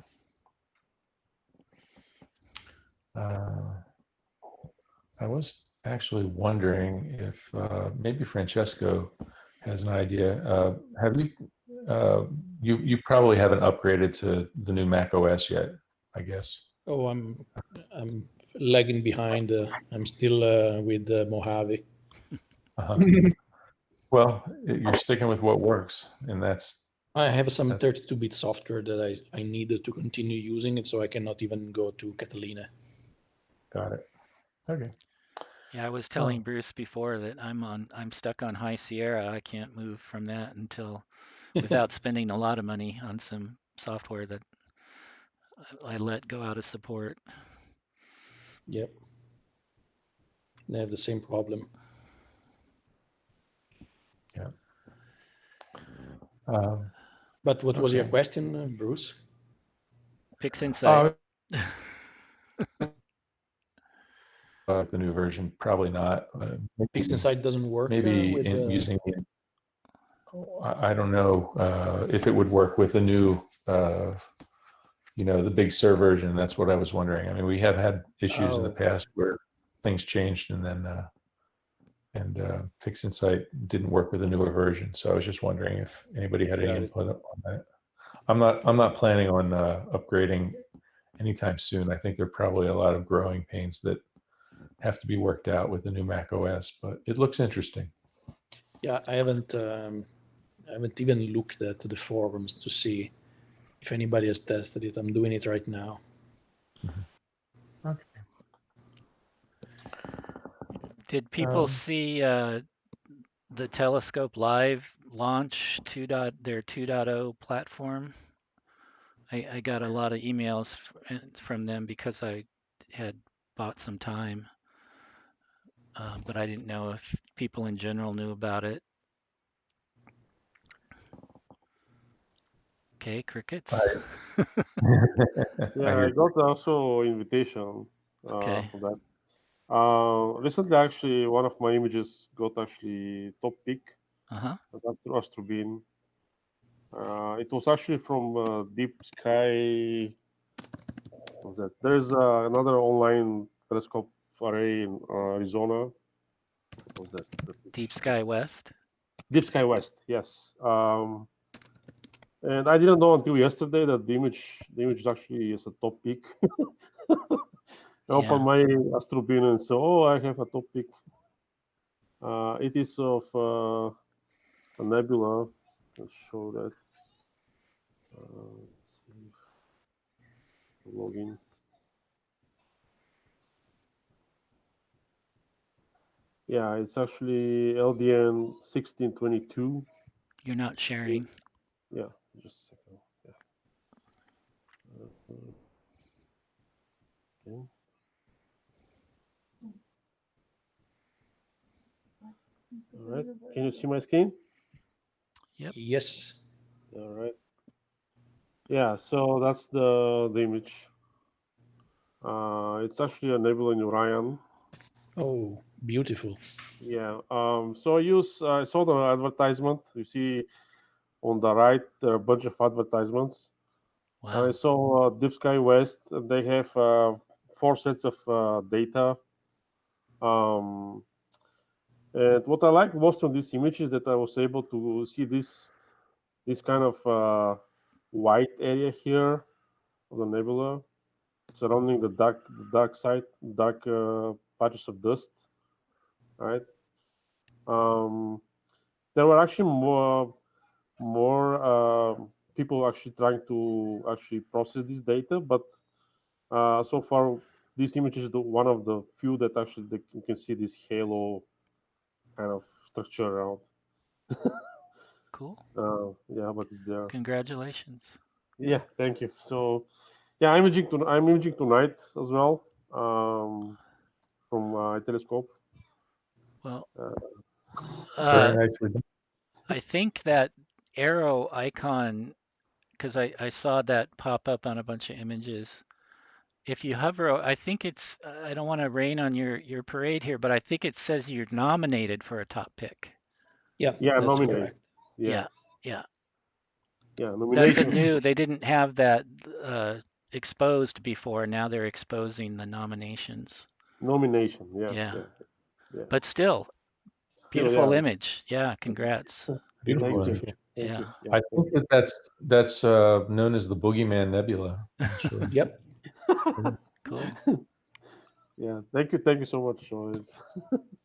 [SPEAKER 10] I was actually wondering if maybe Francesco has an idea. Have you, you probably haven't upgraded to the new Mac OS yet, I guess.
[SPEAKER 8] Oh, I'm lagging behind. I'm still with Mojave.
[SPEAKER 10] Uh-huh. Well, you're sticking with what works, and that's.
[SPEAKER 8] I have some 32-bit software that I needed to continue using it, so I cannot even go to Catalina.
[SPEAKER 10] Got it. Okay.
[SPEAKER 2] Yeah, I was telling Bruce before that I'm stuck on High Sierra. I can't move from that until without spending a lot of money on some software that I let go out of support.
[SPEAKER 8] Yep. I have the same problem.
[SPEAKER 10] Yeah.
[SPEAKER 8] But what was your question, Bruce?
[SPEAKER 2] PixInsight.
[SPEAKER 10] The new version, probably not.
[SPEAKER 8] PixInsight doesn't work.
[SPEAKER 10] Maybe
[SPEAKER 8] with
[SPEAKER 10] using. I don't know if it would work with the new, the Big Sur version. That's what I was wondering. I mean, we have had issues in the past where things changed, and then PixInsight didn't work with the newer version. So I was just wondering if anybody had any input on that. I'm not planning on upgrading anytime soon. I think there are probably a lot of growing pains that have to be worked out with the new Mac OS, but it looks interesting.
[SPEAKER 8] Yeah, I haven't even looked at the forums to see if anybody has tested it. I'm doing it right now.
[SPEAKER 10] Okay.
[SPEAKER 2] Did people see the Telescope Live launch their 2.0 platform? I got a lot of emails from them because I had bought some time, but I didn't know if people in general knew about it. Okay, crickets.
[SPEAKER 5] Yeah, I got also invitation
[SPEAKER 2] Okay.
[SPEAKER 5] for that. Recently, actually, one of my images got actually top pick. Astro Beam. It was actually from Deep Sky. What was that? There's another online telescope array in Arizona. What was that?
[SPEAKER 2] Deep Sky West.
[SPEAKER 5] Deep Sky West, yes. And I didn't know until yesterday that the image actually is a top pick. I opened my Astro Beam and saw, oh, I have a top pick. It is of a nebula. Let's show that. Let's see. Login. Yeah, it's actually LDN 1622.
[SPEAKER 2] You're not sharing.
[SPEAKER 5] Yeah, just a second. Yeah. Okay. All right. Can you see my screen?
[SPEAKER 2] Yep.
[SPEAKER 8] Yes.
[SPEAKER 5] All right. Yeah. So that's the image. It's actually a nebula in Orion.
[SPEAKER 8] Oh, beautiful.
[SPEAKER 5] Yeah. So I saw the advertisement. You see on the right there are a bunch of advertisements.
[SPEAKER 2] Wow.
[SPEAKER 5] And I saw Deep Sky West. They have 4 sets of data. And what I like most on this image is that I was able to see this kind of white area here of the nebula surrounding the dark side, dark patches of dust. Right. There were actually more people actually trying to actually process this data, but so far this image is one of the few that actually you can see this halo kind of structure around.
[SPEAKER 2] Cool.
[SPEAKER 5] Yeah, but it's there.
[SPEAKER 2] Congratulations.
[SPEAKER 5] Yeah, thank you. So, yeah, I'm imaging tonight as well from a telescope.
[SPEAKER 2] Well,
[SPEAKER 10] very nicely done.
[SPEAKER 2] I think that arrow icon, because I saw that pop up on a bunch of images. If you hover, I think it's, I don't want to rain on your parade here, but I think it says you're nominated for a top pick.
[SPEAKER 8] Yeah,
[SPEAKER 5] Yeah,
[SPEAKER 8] that's
[SPEAKER 5] nominated.
[SPEAKER 8] correct.
[SPEAKER 2] Yeah.
[SPEAKER 5] Yeah,
[SPEAKER 2] That's a
[SPEAKER 5] nomination.
[SPEAKER 2] new, they didn't have that exposed before. Now they're exposing the nominations.
[SPEAKER 5] Nomination, yeah.
[SPEAKER 2] Yeah. But still, beautiful image. Yeah, congrats.
[SPEAKER 10] Beautiful
[SPEAKER 5] Thank
[SPEAKER 10] image.
[SPEAKER 5] you.
[SPEAKER 2] Yeah.
[SPEAKER 10] I think that's known as the Boogeyman Nebula. Actually.
[SPEAKER 8] Yep.
[SPEAKER 2] Cool.
[SPEAKER 5] Yeah, thank you so much. So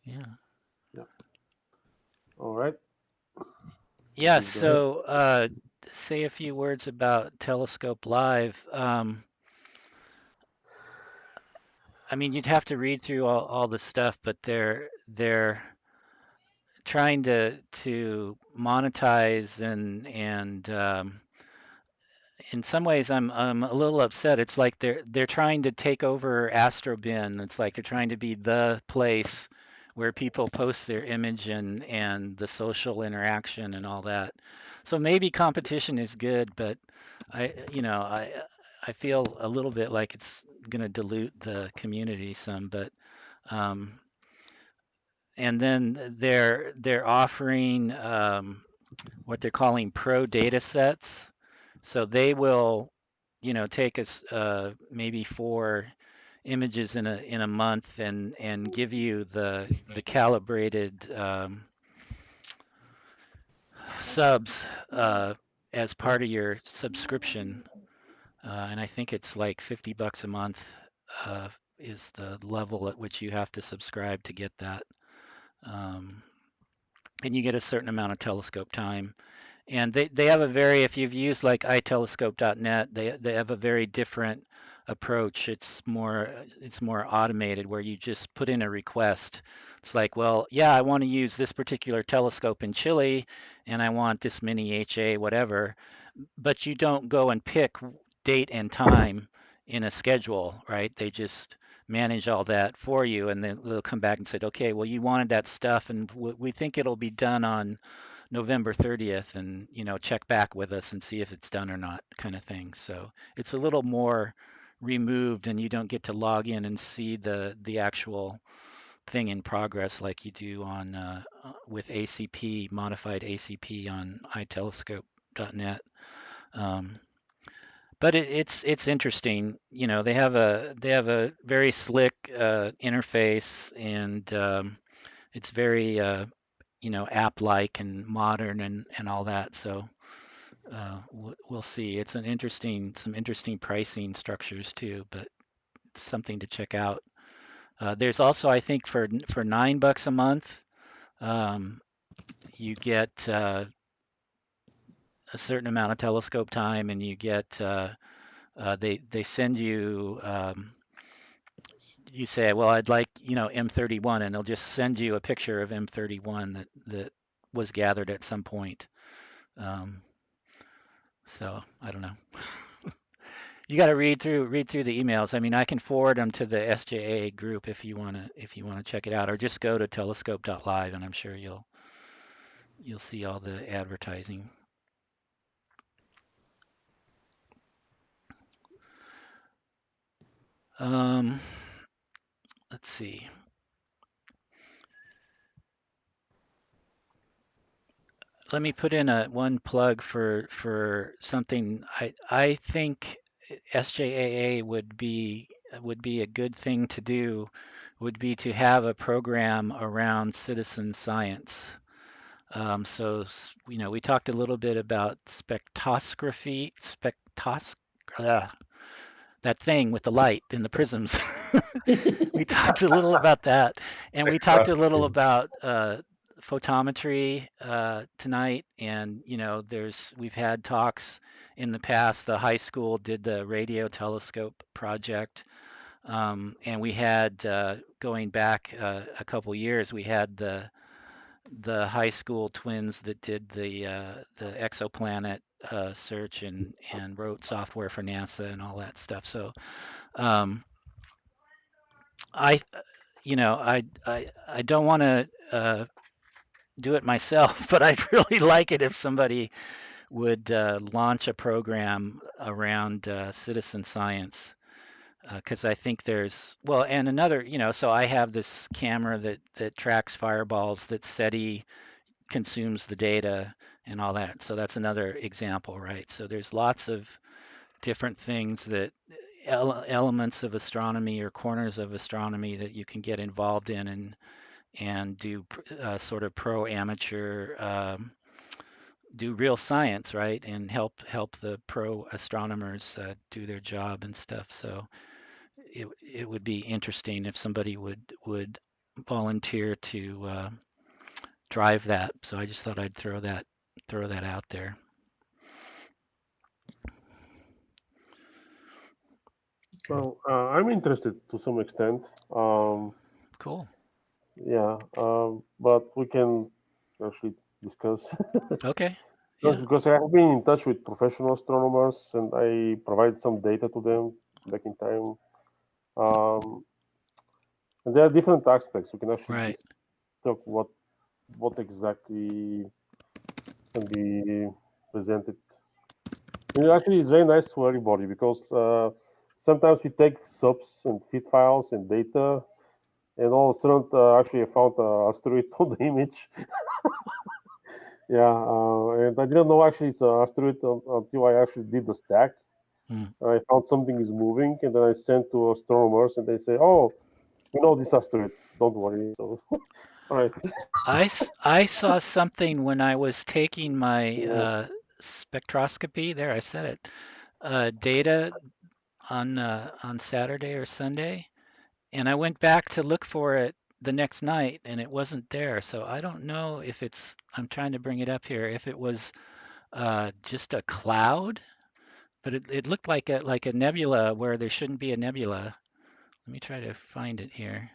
[SPEAKER 2] Yeah. Yeah,
[SPEAKER 5] Please go ahead.
[SPEAKER 2] so say a few words about Telescope Live. I mean, you'd have to read through all the stuff, but they're trying to monetize and in some ways I'm a little upset. It's like they're trying to take over Astrobin. It's like they're trying to be the place where people post their image and the social interaction and all that. So maybe competition is good, but I feel a little bit like it's going to dilute the community some, but um, and then they're offering what they're calling pro data sets. So they will, take us maybe 4 images in a month and give you the calibrated subs as part of your subscription. And I think it's like $50 a month is the level at which you have to subscribe to get that. And you get a certain amount of telescope time. And they have a very, if you've used like itelescope.net, they have a very different approach. It's more automated where you just put in a request. It's like, well, yeah, I want to use this particular telescope in Chile and I want this many HA, whatever, but you don't go and pick date and time in a schedule, right? They just manage all that for you and then they'll come back and say, okay, well, you wanted that stuff and we think it'll be done on November 30th and check back with us and see if it's done or not kind of thing. So it's a little more removed and you don't get to log in and see the actual thing in progress like you do on with ACP, modified ACP on itelescope.net. Um, but it's interesting. They have a very slick interface and it's very app-like and modern and all that. So we'll see. It's some interesting pricing structures too, but it's something to check out. There's also, I think, for $9 a month, um, you get a certain amount of telescope time, and you get they send you. You say, well, I'd like M31, and they'll just send you a picture of M31 that was gathered at some point. So I don't know. You got to read through the emails. I mean, I can forward them to the SJAA group if you wanna check it out, or just go to telescope.live, and I'm sure you'll see all the advertising. Let's see. Let me put in one plug for something I think SJAA would be a good thing to do, would be to have a program around citizen science. So we talked a little bit about that thing with the light in the prisms. We talked a little about that, and we talked a little about photometry tonight. And we've had talks in the past. The high school did the radio telescope project, and we had going back a couple years, we had the high school twins that did the exoplanet search and wrote software for NASA and all that stuff. So I you know I don't want to do it myself, but I'd really like it if somebody would launch a program around citizen science. Because I think and another, so I have this camera that tracks fireballs that SETI consumes the data and all that. So that's another example, right? So there's lots of different things that elements of astronomy or corners of astronomy that you can get involved in and do sort of pro amateur do real science, right? And help the pro astronomers do their job and stuff. So it would be interesting if somebody would volunteer to drive that. So I just thought I'd throw that throw that out there.
[SPEAKER 5] Well, I'm interested to some extent.
[SPEAKER 2] Cool.
[SPEAKER 5] Yeah, but we can actually discuss.
[SPEAKER 2] Okay. Yeah.
[SPEAKER 5] Because I have been in touch with professional astronomers and I provide some data to them back in time. And there are different aspects. We can actually talk what exactly can be presented. And actually, it's very nice to everybody because sometimes we take subs and feed files and data, and all of a sudden, actually, I found an asteroid on the image. Yeah, and I didn't know actually it's an asteroid until I actually did the stack. I found something is moving, and then I sent to astronomers, and they say, "Oh, we know this asteroid. Don't worry." So, all right.
[SPEAKER 2] I saw something when I was taking my spectroscopy. There, I said it. Data on Saturday or Sunday, and I went back to look for it the next night, and it wasn't there. So I don't know if it's. I'm trying to bring it up here. If it was just a cloud, but it looked like a nebula where there shouldn't be a nebula. Let me try to find it here.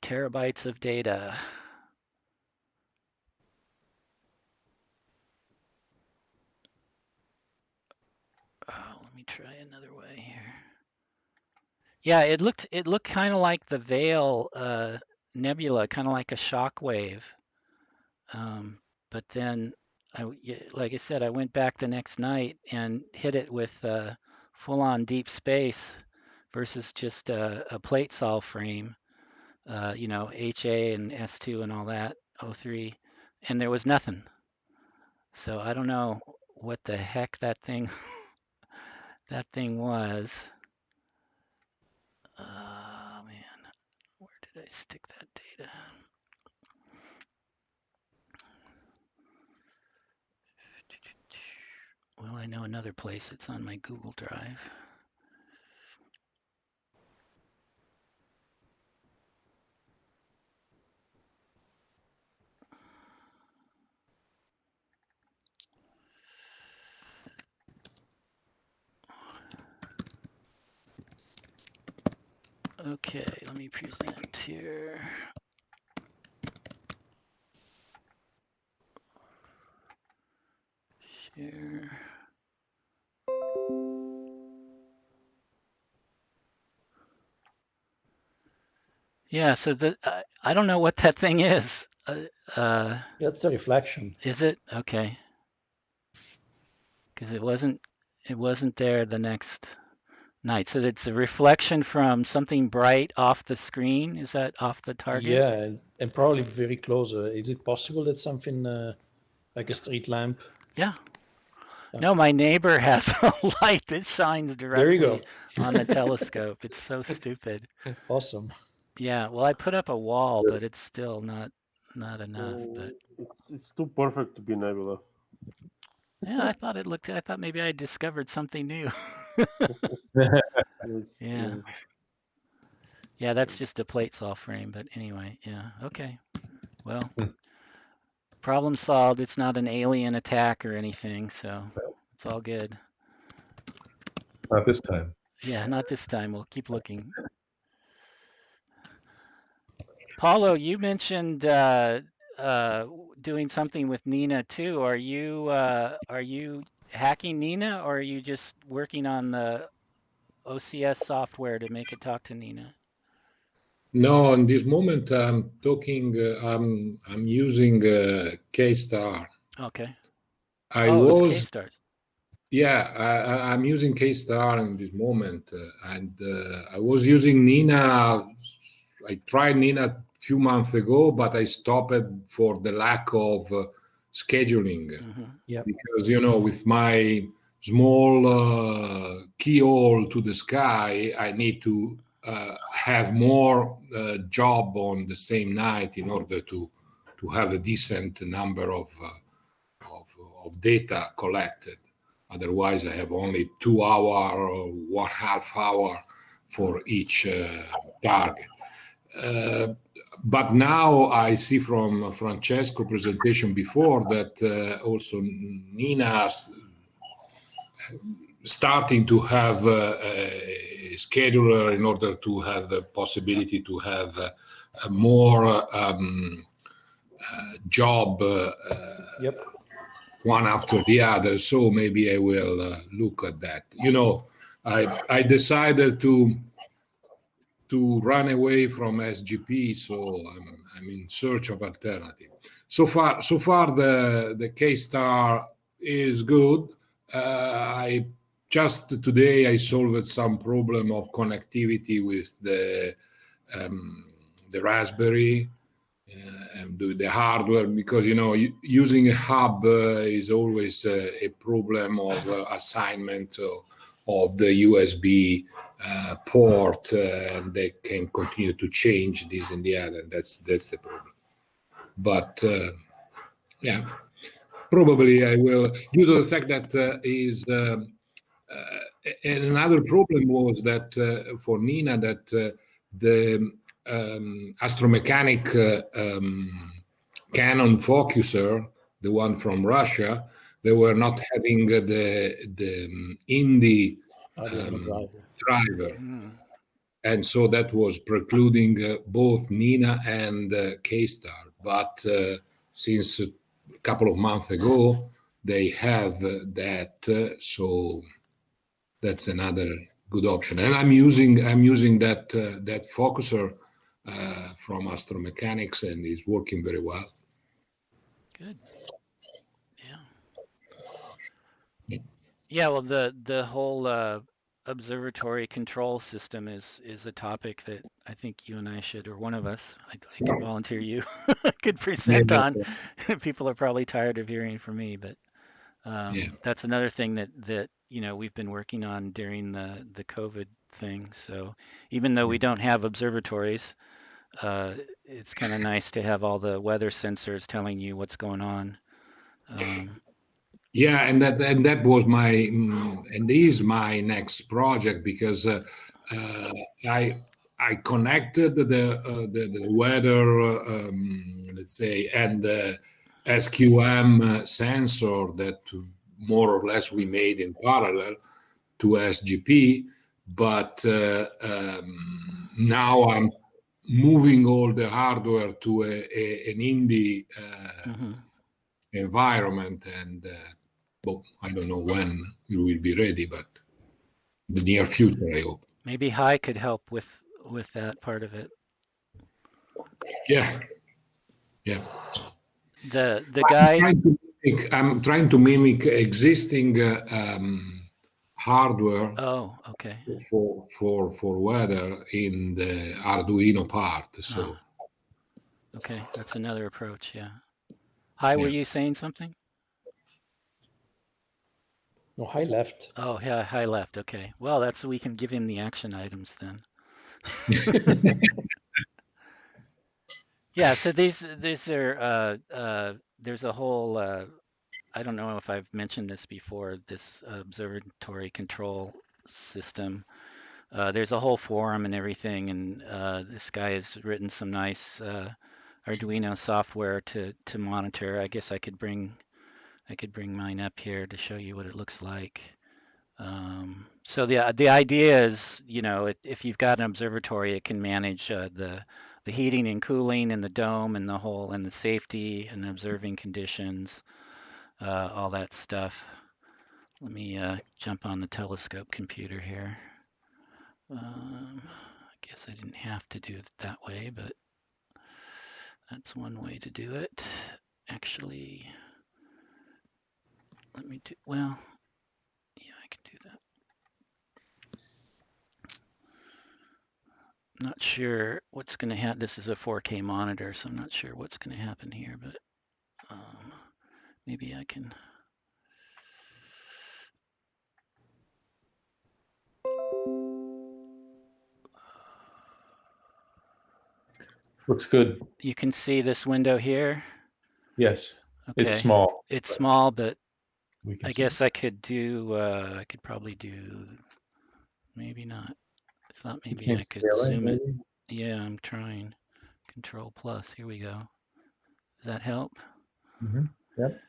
[SPEAKER 2] Terabytes of data. Oh, let me try another way here. Yeah, it looked kind of like the Veil nebula, kind of like a shock wave. But then, like I said, I went back the next night and hit it with full-on deep space versus just a plate sol frame. HA and S2 and all that, O3, and there was nothing. So I don't know what the heck that thing was. Oh man, where did I stick that data? Well, I know another place. It's on my Google Drive. Okay, let me present here. Share. Yeah, so I don't know what that thing is.
[SPEAKER 8] It's a reflection.
[SPEAKER 2] Is it? Okay. Because it wasn't there the next night. So it's a reflection from something bright off the screen. Is that off the target?
[SPEAKER 8] Yeah, and probably very close. Is it possible that something like a street lamp?
[SPEAKER 2] Yeah. No, my neighbor has a light that shines directly on the telescope. It's so stupid.
[SPEAKER 8] Awesome.
[SPEAKER 2] Yeah, well, I put up a wall, but it's still not enough. But
[SPEAKER 5] it's too perfect to be nebula.
[SPEAKER 2] yeah, I thought maybe I discovered something new. Yeah. Yeah, that's just a plate saw frame, but anyway, yeah. Okay. Well, problem solved. It's not an alien attack or anything, so it's all good.
[SPEAKER 10] Not this time.
[SPEAKER 2] Yeah, not this time. We'll keep looking. Paulo, you mentioned doing something with Nina too. Are you hacking Nina, or are you just working on the OCS software to make it talk to Nina?
[SPEAKER 11] No, in this moment I'm talking. I'm using K-Star.
[SPEAKER 2] Okay.
[SPEAKER 11] I was
[SPEAKER 2] K-Stars.
[SPEAKER 11] Yeah, I'm using K-Star in this moment, and I was using Nina. I tried Nina a few months ago, but I stopped for the lack of scheduling.
[SPEAKER 8] Yeah,
[SPEAKER 11] because with my small keyhole to the sky, I need to have more job on the same night in order to have a decent number of data collected. Otherwise, I have only 2 hour or 1/2 hour for each target. But now I see from Francesco's presentation before that also Nina's starting to have a scheduler in order to have the possibility to have a more job one after the other. So maybe I will look at that. You know, I decided to run away from SGP, so I'm in search of alternative. So far the K-Star is good. I just today I solved some problem of connectivity with the Raspberry and the hardware, because you know using a hub is always a problem of assignment of the USB port, and they can continue to change this and the other. That's the problem. But yeah, probably I will, due to the fact that and another problem was that for Nina that the astromechanic Canon focuser, the one from Russia, they were not having the Indy driver. And so that was precluding both Nina and K-Star. But since a couple of months ago, they have that, so that's another good option. And I'm using that focuser from Astromechanics, and it's working very well.
[SPEAKER 2] Good. Yeah. Well, the whole observatory control system is a topic that I think you and I should, or one of us, I can volunteer you, could present on. People are probably tired of hearing from me, but that's another thing that you know we've been working on during the COVID thing. So even though we don't have observatories, it's kind of nice to have all the weather sensors telling you what's going on.
[SPEAKER 11] Yeah, and that was my and is my next project, because I connected the weather, let's say, and the SQM sensor that more or less we made in parallel to SGP, but now I'm moving all the hardware to an Indy environment, and well, I don't know when it will be ready, but the near future, I hope.
[SPEAKER 2] Maybe Hai could help with that part of it.
[SPEAKER 11] Yeah.
[SPEAKER 2] The guy.
[SPEAKER 11] I'm trying to mimic existing hardware.
[SPEAKER 2] Oh, okay.
[SPEAKER 11] For weather in the Arduino part. So.
[SPEAKER 2] Okay, that's another approach. Yeah. Hai, were you saying something?
[SPEAKER 8] No, Hai left.
[SPEAKER 2] Oh, yeah, Hai left. Okay. Well, that's we can give him the action items then. Yeah. So these are there's a whole I don't know if I've mentioned this before. This observatory control system. There's a whole forum and everything, and this guy has written some nice Arduino software to monitor. I guess I could bring mine up here to show you what it looks like. So the idea is, you know, if you've got an observatory, it can manage the heating and cooling and the dome and the whole and the safety and observing conditions, all that stuff. Let me jump on the telescope computer here. I guess I didn't have to do it that way, but that's one way to do it. Actually, let me do, well, yeah, I can do that. Not sure what's going to happen. This is a 4K monitor, so I'm not sure what's going to happen here, but maybe I can.
[SPEAKER 10] Looks good.
[SPEAKER 2] You can see this window here.
[SPEAKER 10] Yes.
[SPEAKER 2] Okay.
[SPEAKER 10] It's small.
[SPEAKER 2] It's small, but I guess
[SPEAKER 10] it.
[SPEAKER 2] I could do. I could probably do. Maybe not. thought maybe
[SPEAKER 10] Can't
[SPEAKER 2] I could
[SPEAKER 10] scale
[SPEAKER 2] zoom it.
[SPEAKER 10] maybe?
[SPEAKER 2] Yeah, I'm trying. Control plus. Here we go. Does that help?
[SPEAKER 10] Yep.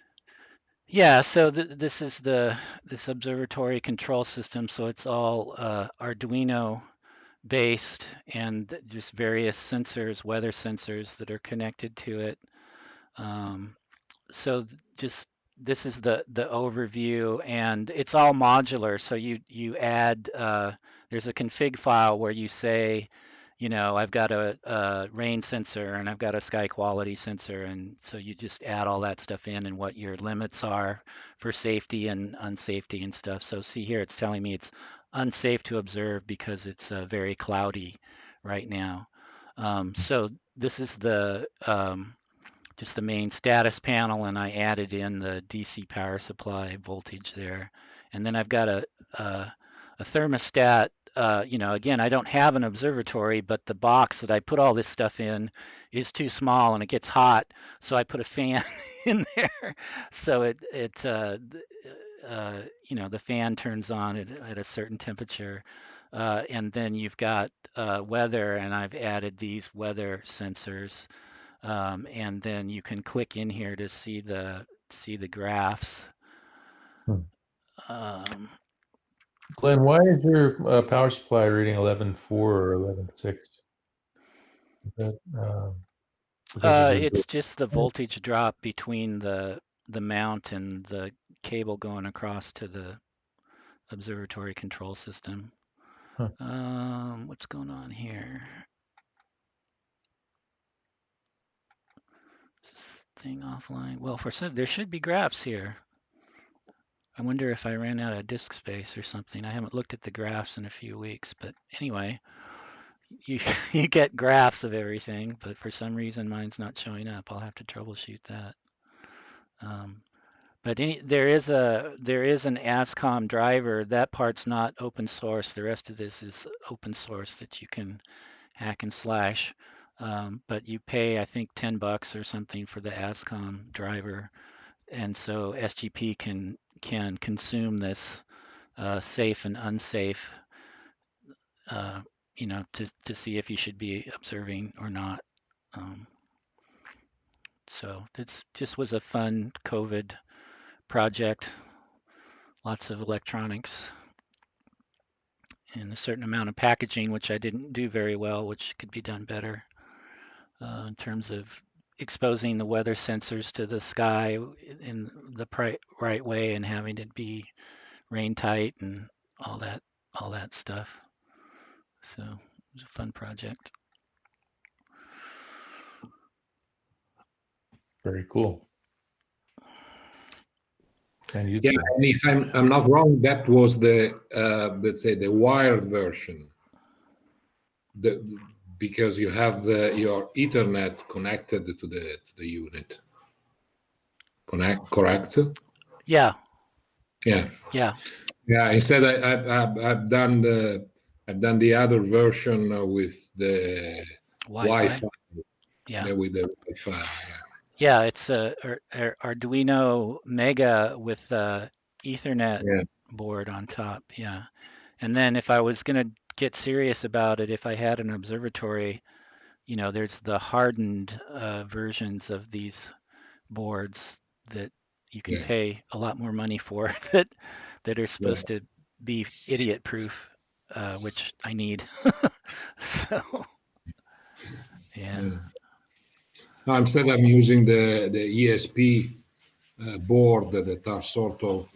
[SPEAKER 2] Yeah, so this is this observatory control system. So it's all Arduino based and just various sensors, weather sensors that are connected to it. So just this is the overview, and it's all modular. So you add there's a config file where you say, I've got a rain sensor and I've got a sky quality sensor, and so you just add all that stuff in and what your limits are for safety and unsafety and stuff. So see here, it's telling me it's unsafe to observe because it's very cloudy right now. So this is just the main status panel, and I added in the DC power supply voltage there. And then I've got a thermostat. Again, I don't have an observatory, but the box that I put all this stuff in is too small and it gets hot. So I put a fan in there. So the fan turns on at a certain temperature. And then you've got weather, and I've added these weather sensors. And then you can click in here to see the graphs.
[SPEAKER 10] Glenn, why is your power supply reading 11.4 or 11.6? Is that because
[SPEAKER 2] It's just the voltage drop between the mount and the cable going across to the observatory control system.
[SPEAKER 10] Huh.
[SPEAKER 2] What's going on here? This thing offline. Well, there should be graphs here. I wonder if I ran out of disk space or something. I haven't looked at the graphs in a few weeks, but anyway, you you get graphs of everything, but for some reason mine's not showing up. I'll have to troubleshoot that. But there is an ASCOM driver. That part's not open source. The rest of this is open source that you can hack and slash. But you pay, I think, $10 or something for the ASCOM driver, and so SGP can consume this safe and unsafe, to see if you should be observing or not. So it's just was a fun COVID project. Lots of electronics and a certain amount of packaging, which I didn't do very well, which could be done better in terms of exposing the weather sensors to the sky in the right way and having it be rain tight and all that stuff. So it was a fun project.
[SPEAKER 10] very cool. And you
[SPEAKER 11] Yeah, and if I'm not wrong, that was the let's say the wired version. Because you have your Ethernet connected to the unit. Correct?
[SPEAKER 2] Yeah.
[SPEAKER 11] Yeah.
[SPEAKER 2] Yeah.
[SPEAKER 11] Yeah. Instead, I've done the other version with the Wi-Fi.
[SPEAKER 2] Yeah.
[SPEAKER 11] With the Wi-Fi. Yeah.
[SPEAKER 2] Yeah, it's a Arduino Mega with Ethernet board on top. Yeah. And then if I was going to get serious about it, if I had an observatory, there's the hardened versions of these boards that you can pay a lot more money for that are supposed to be idiot proof, which I need. So, yeah.
[SPEAKER 11] No, instead, I'm using the ESP board that are sort of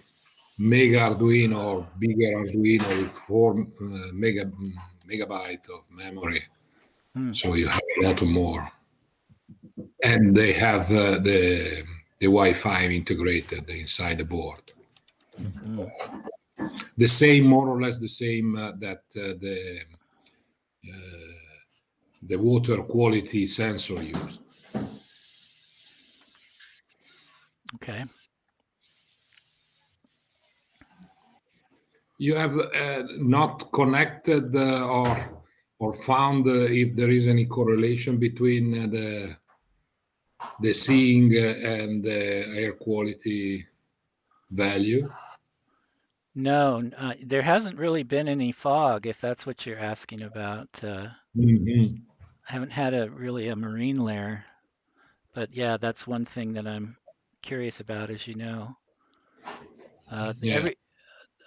[SPEAKER 11] mega Arduino or bigger Arduino with 4 megabyte of memory. So you have a lot more. And they have the Wi-Fi integrated inside the board. The same, more or less the same that the water quality sensor used.
[SPEAKER 2] Okay.
[SPEAKER 11] You have not connected or found if there is any correlation between the seeing and the air quality value?
[SPEAKER 2] No, there hasn't really been any fog, if that's what you're asking about.
[SPEAKER 11] Mhm.
[SPEAKER 2] I haven't had really a marine layer, but yeah, that's one thing that I'm curious about, as you know.
[SPEAKER 11] Yeah.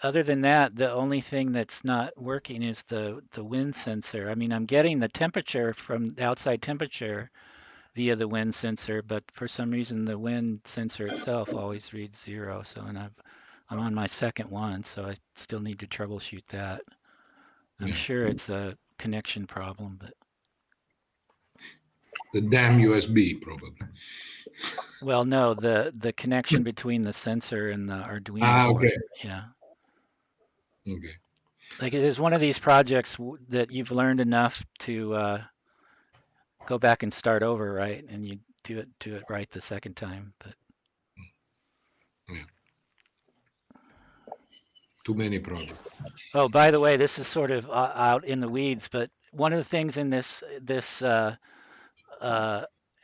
[SPEAKER 2] Other than that, the only thing that's not working is the wind sensor. I mean, I'm getting the temperature from the outside temperature via the wind sensor, but for some reason the wind sensor itself always reads 0. So, and I'm on my second one, so I still need to troubleshoot that. I'm
[SPEAKER 11] Yeah.
[SPEAKER 2] sure it's a connection problem, but
[SPEAKER 11] The damn USB, probably.
[SPEAKER 2] well, no, the connection between the sensor and the Arduino board.
[SPEAKER 11] Okay.
[SPEAKER 2] Yeah.
[SPEAKER 11] Okay.
[SPEAKER 2] Like it is one of these projects that you've learned enough to go back and start over, right? And you do it right the second time. But
[SPEAKER 11] Yeah. Too many projects.
[SPEAKER 2] oh, by the way, this is sort of out in the weeds, but one of the things in this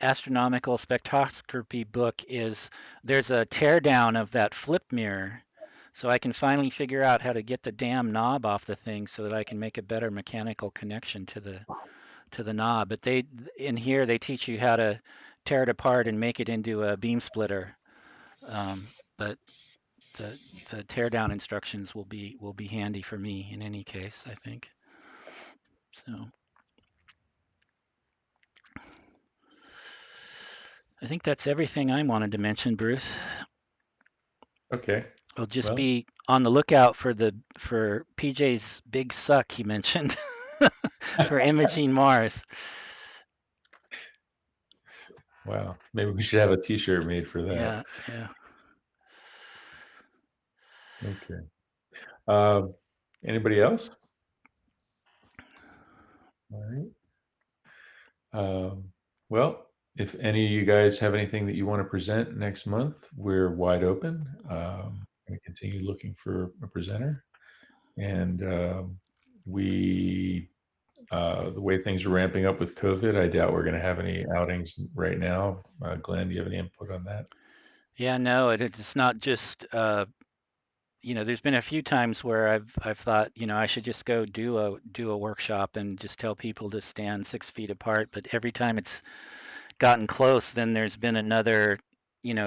[SPEAKER 2] astronomical spectroscopy book is there's a teardown of that flip mirror. So I can finally figure out how to get the damn knob off the thing so that I can make a better mechanical connection to the knob. But in here they teach you how to tear it apart and make it into a beam splitter. But the teardown instructions will be handy for me in any case, I think. So I think that's everything I wanted to mention, Bruce.
[SPEAKER 10] Okay.
[SPEAKER 2] I'll just
[SPEAKER 10] Well,
[SPEAKER 2] be on the lookout for PJ's big suck he mentioned for imaging Mars.
[SPEAKER 10] wow. Maybe we should have a T-shirt made for that.
[SPEAKER 2] Yeah.
[SPEAKER 10] Okay. Anybody else? All right. Well, if any of you guys have anything that you want to present next month, we're wide open. I'm going to continue looking for a presenter. And the way things are ramping up with COVID, I doubt we're going to have any outings right now. Glenn, do you have any input on that?
[SPEAKER 2] Yeah, no, it's not just there's been a few times where I've thought, I should just go do a workshop and just tell people to stand 6 feet apart. But every time it's gotten close, then there's been another,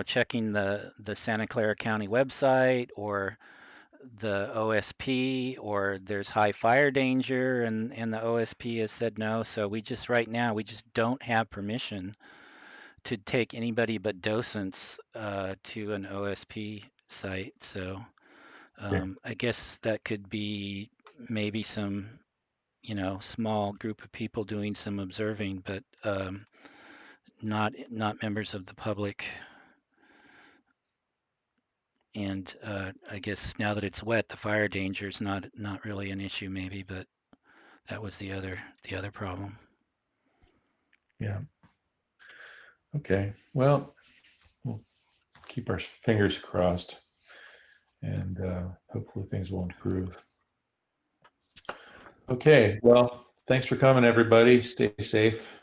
[SPEAKER 2] checking the Santa Clara County website or the OSP, or there's high fire danger and the OSP has said no. So right now we just don't have permission to take anybody but docents to an OSP site. So I guess that could be maybe some, small group of people doing some observing, but not members of the public. And I guess now that it's wet, the fire danger is not really an issue, maybe, but that was the other problem.
[SPEAKER 10] Yeah. Okay. Well, we'll keep our fingers crossed, and hopefully things will improve. Okay. Well, thanks for coming, everybody. Stay safe,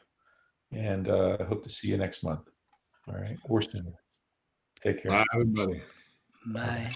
[SPEAKER 10] and I hope to see you next month. All right. Or sooner. Take care.
[SPEAKER 11] Bye, everybody.
[SPEAKER 2] Bye.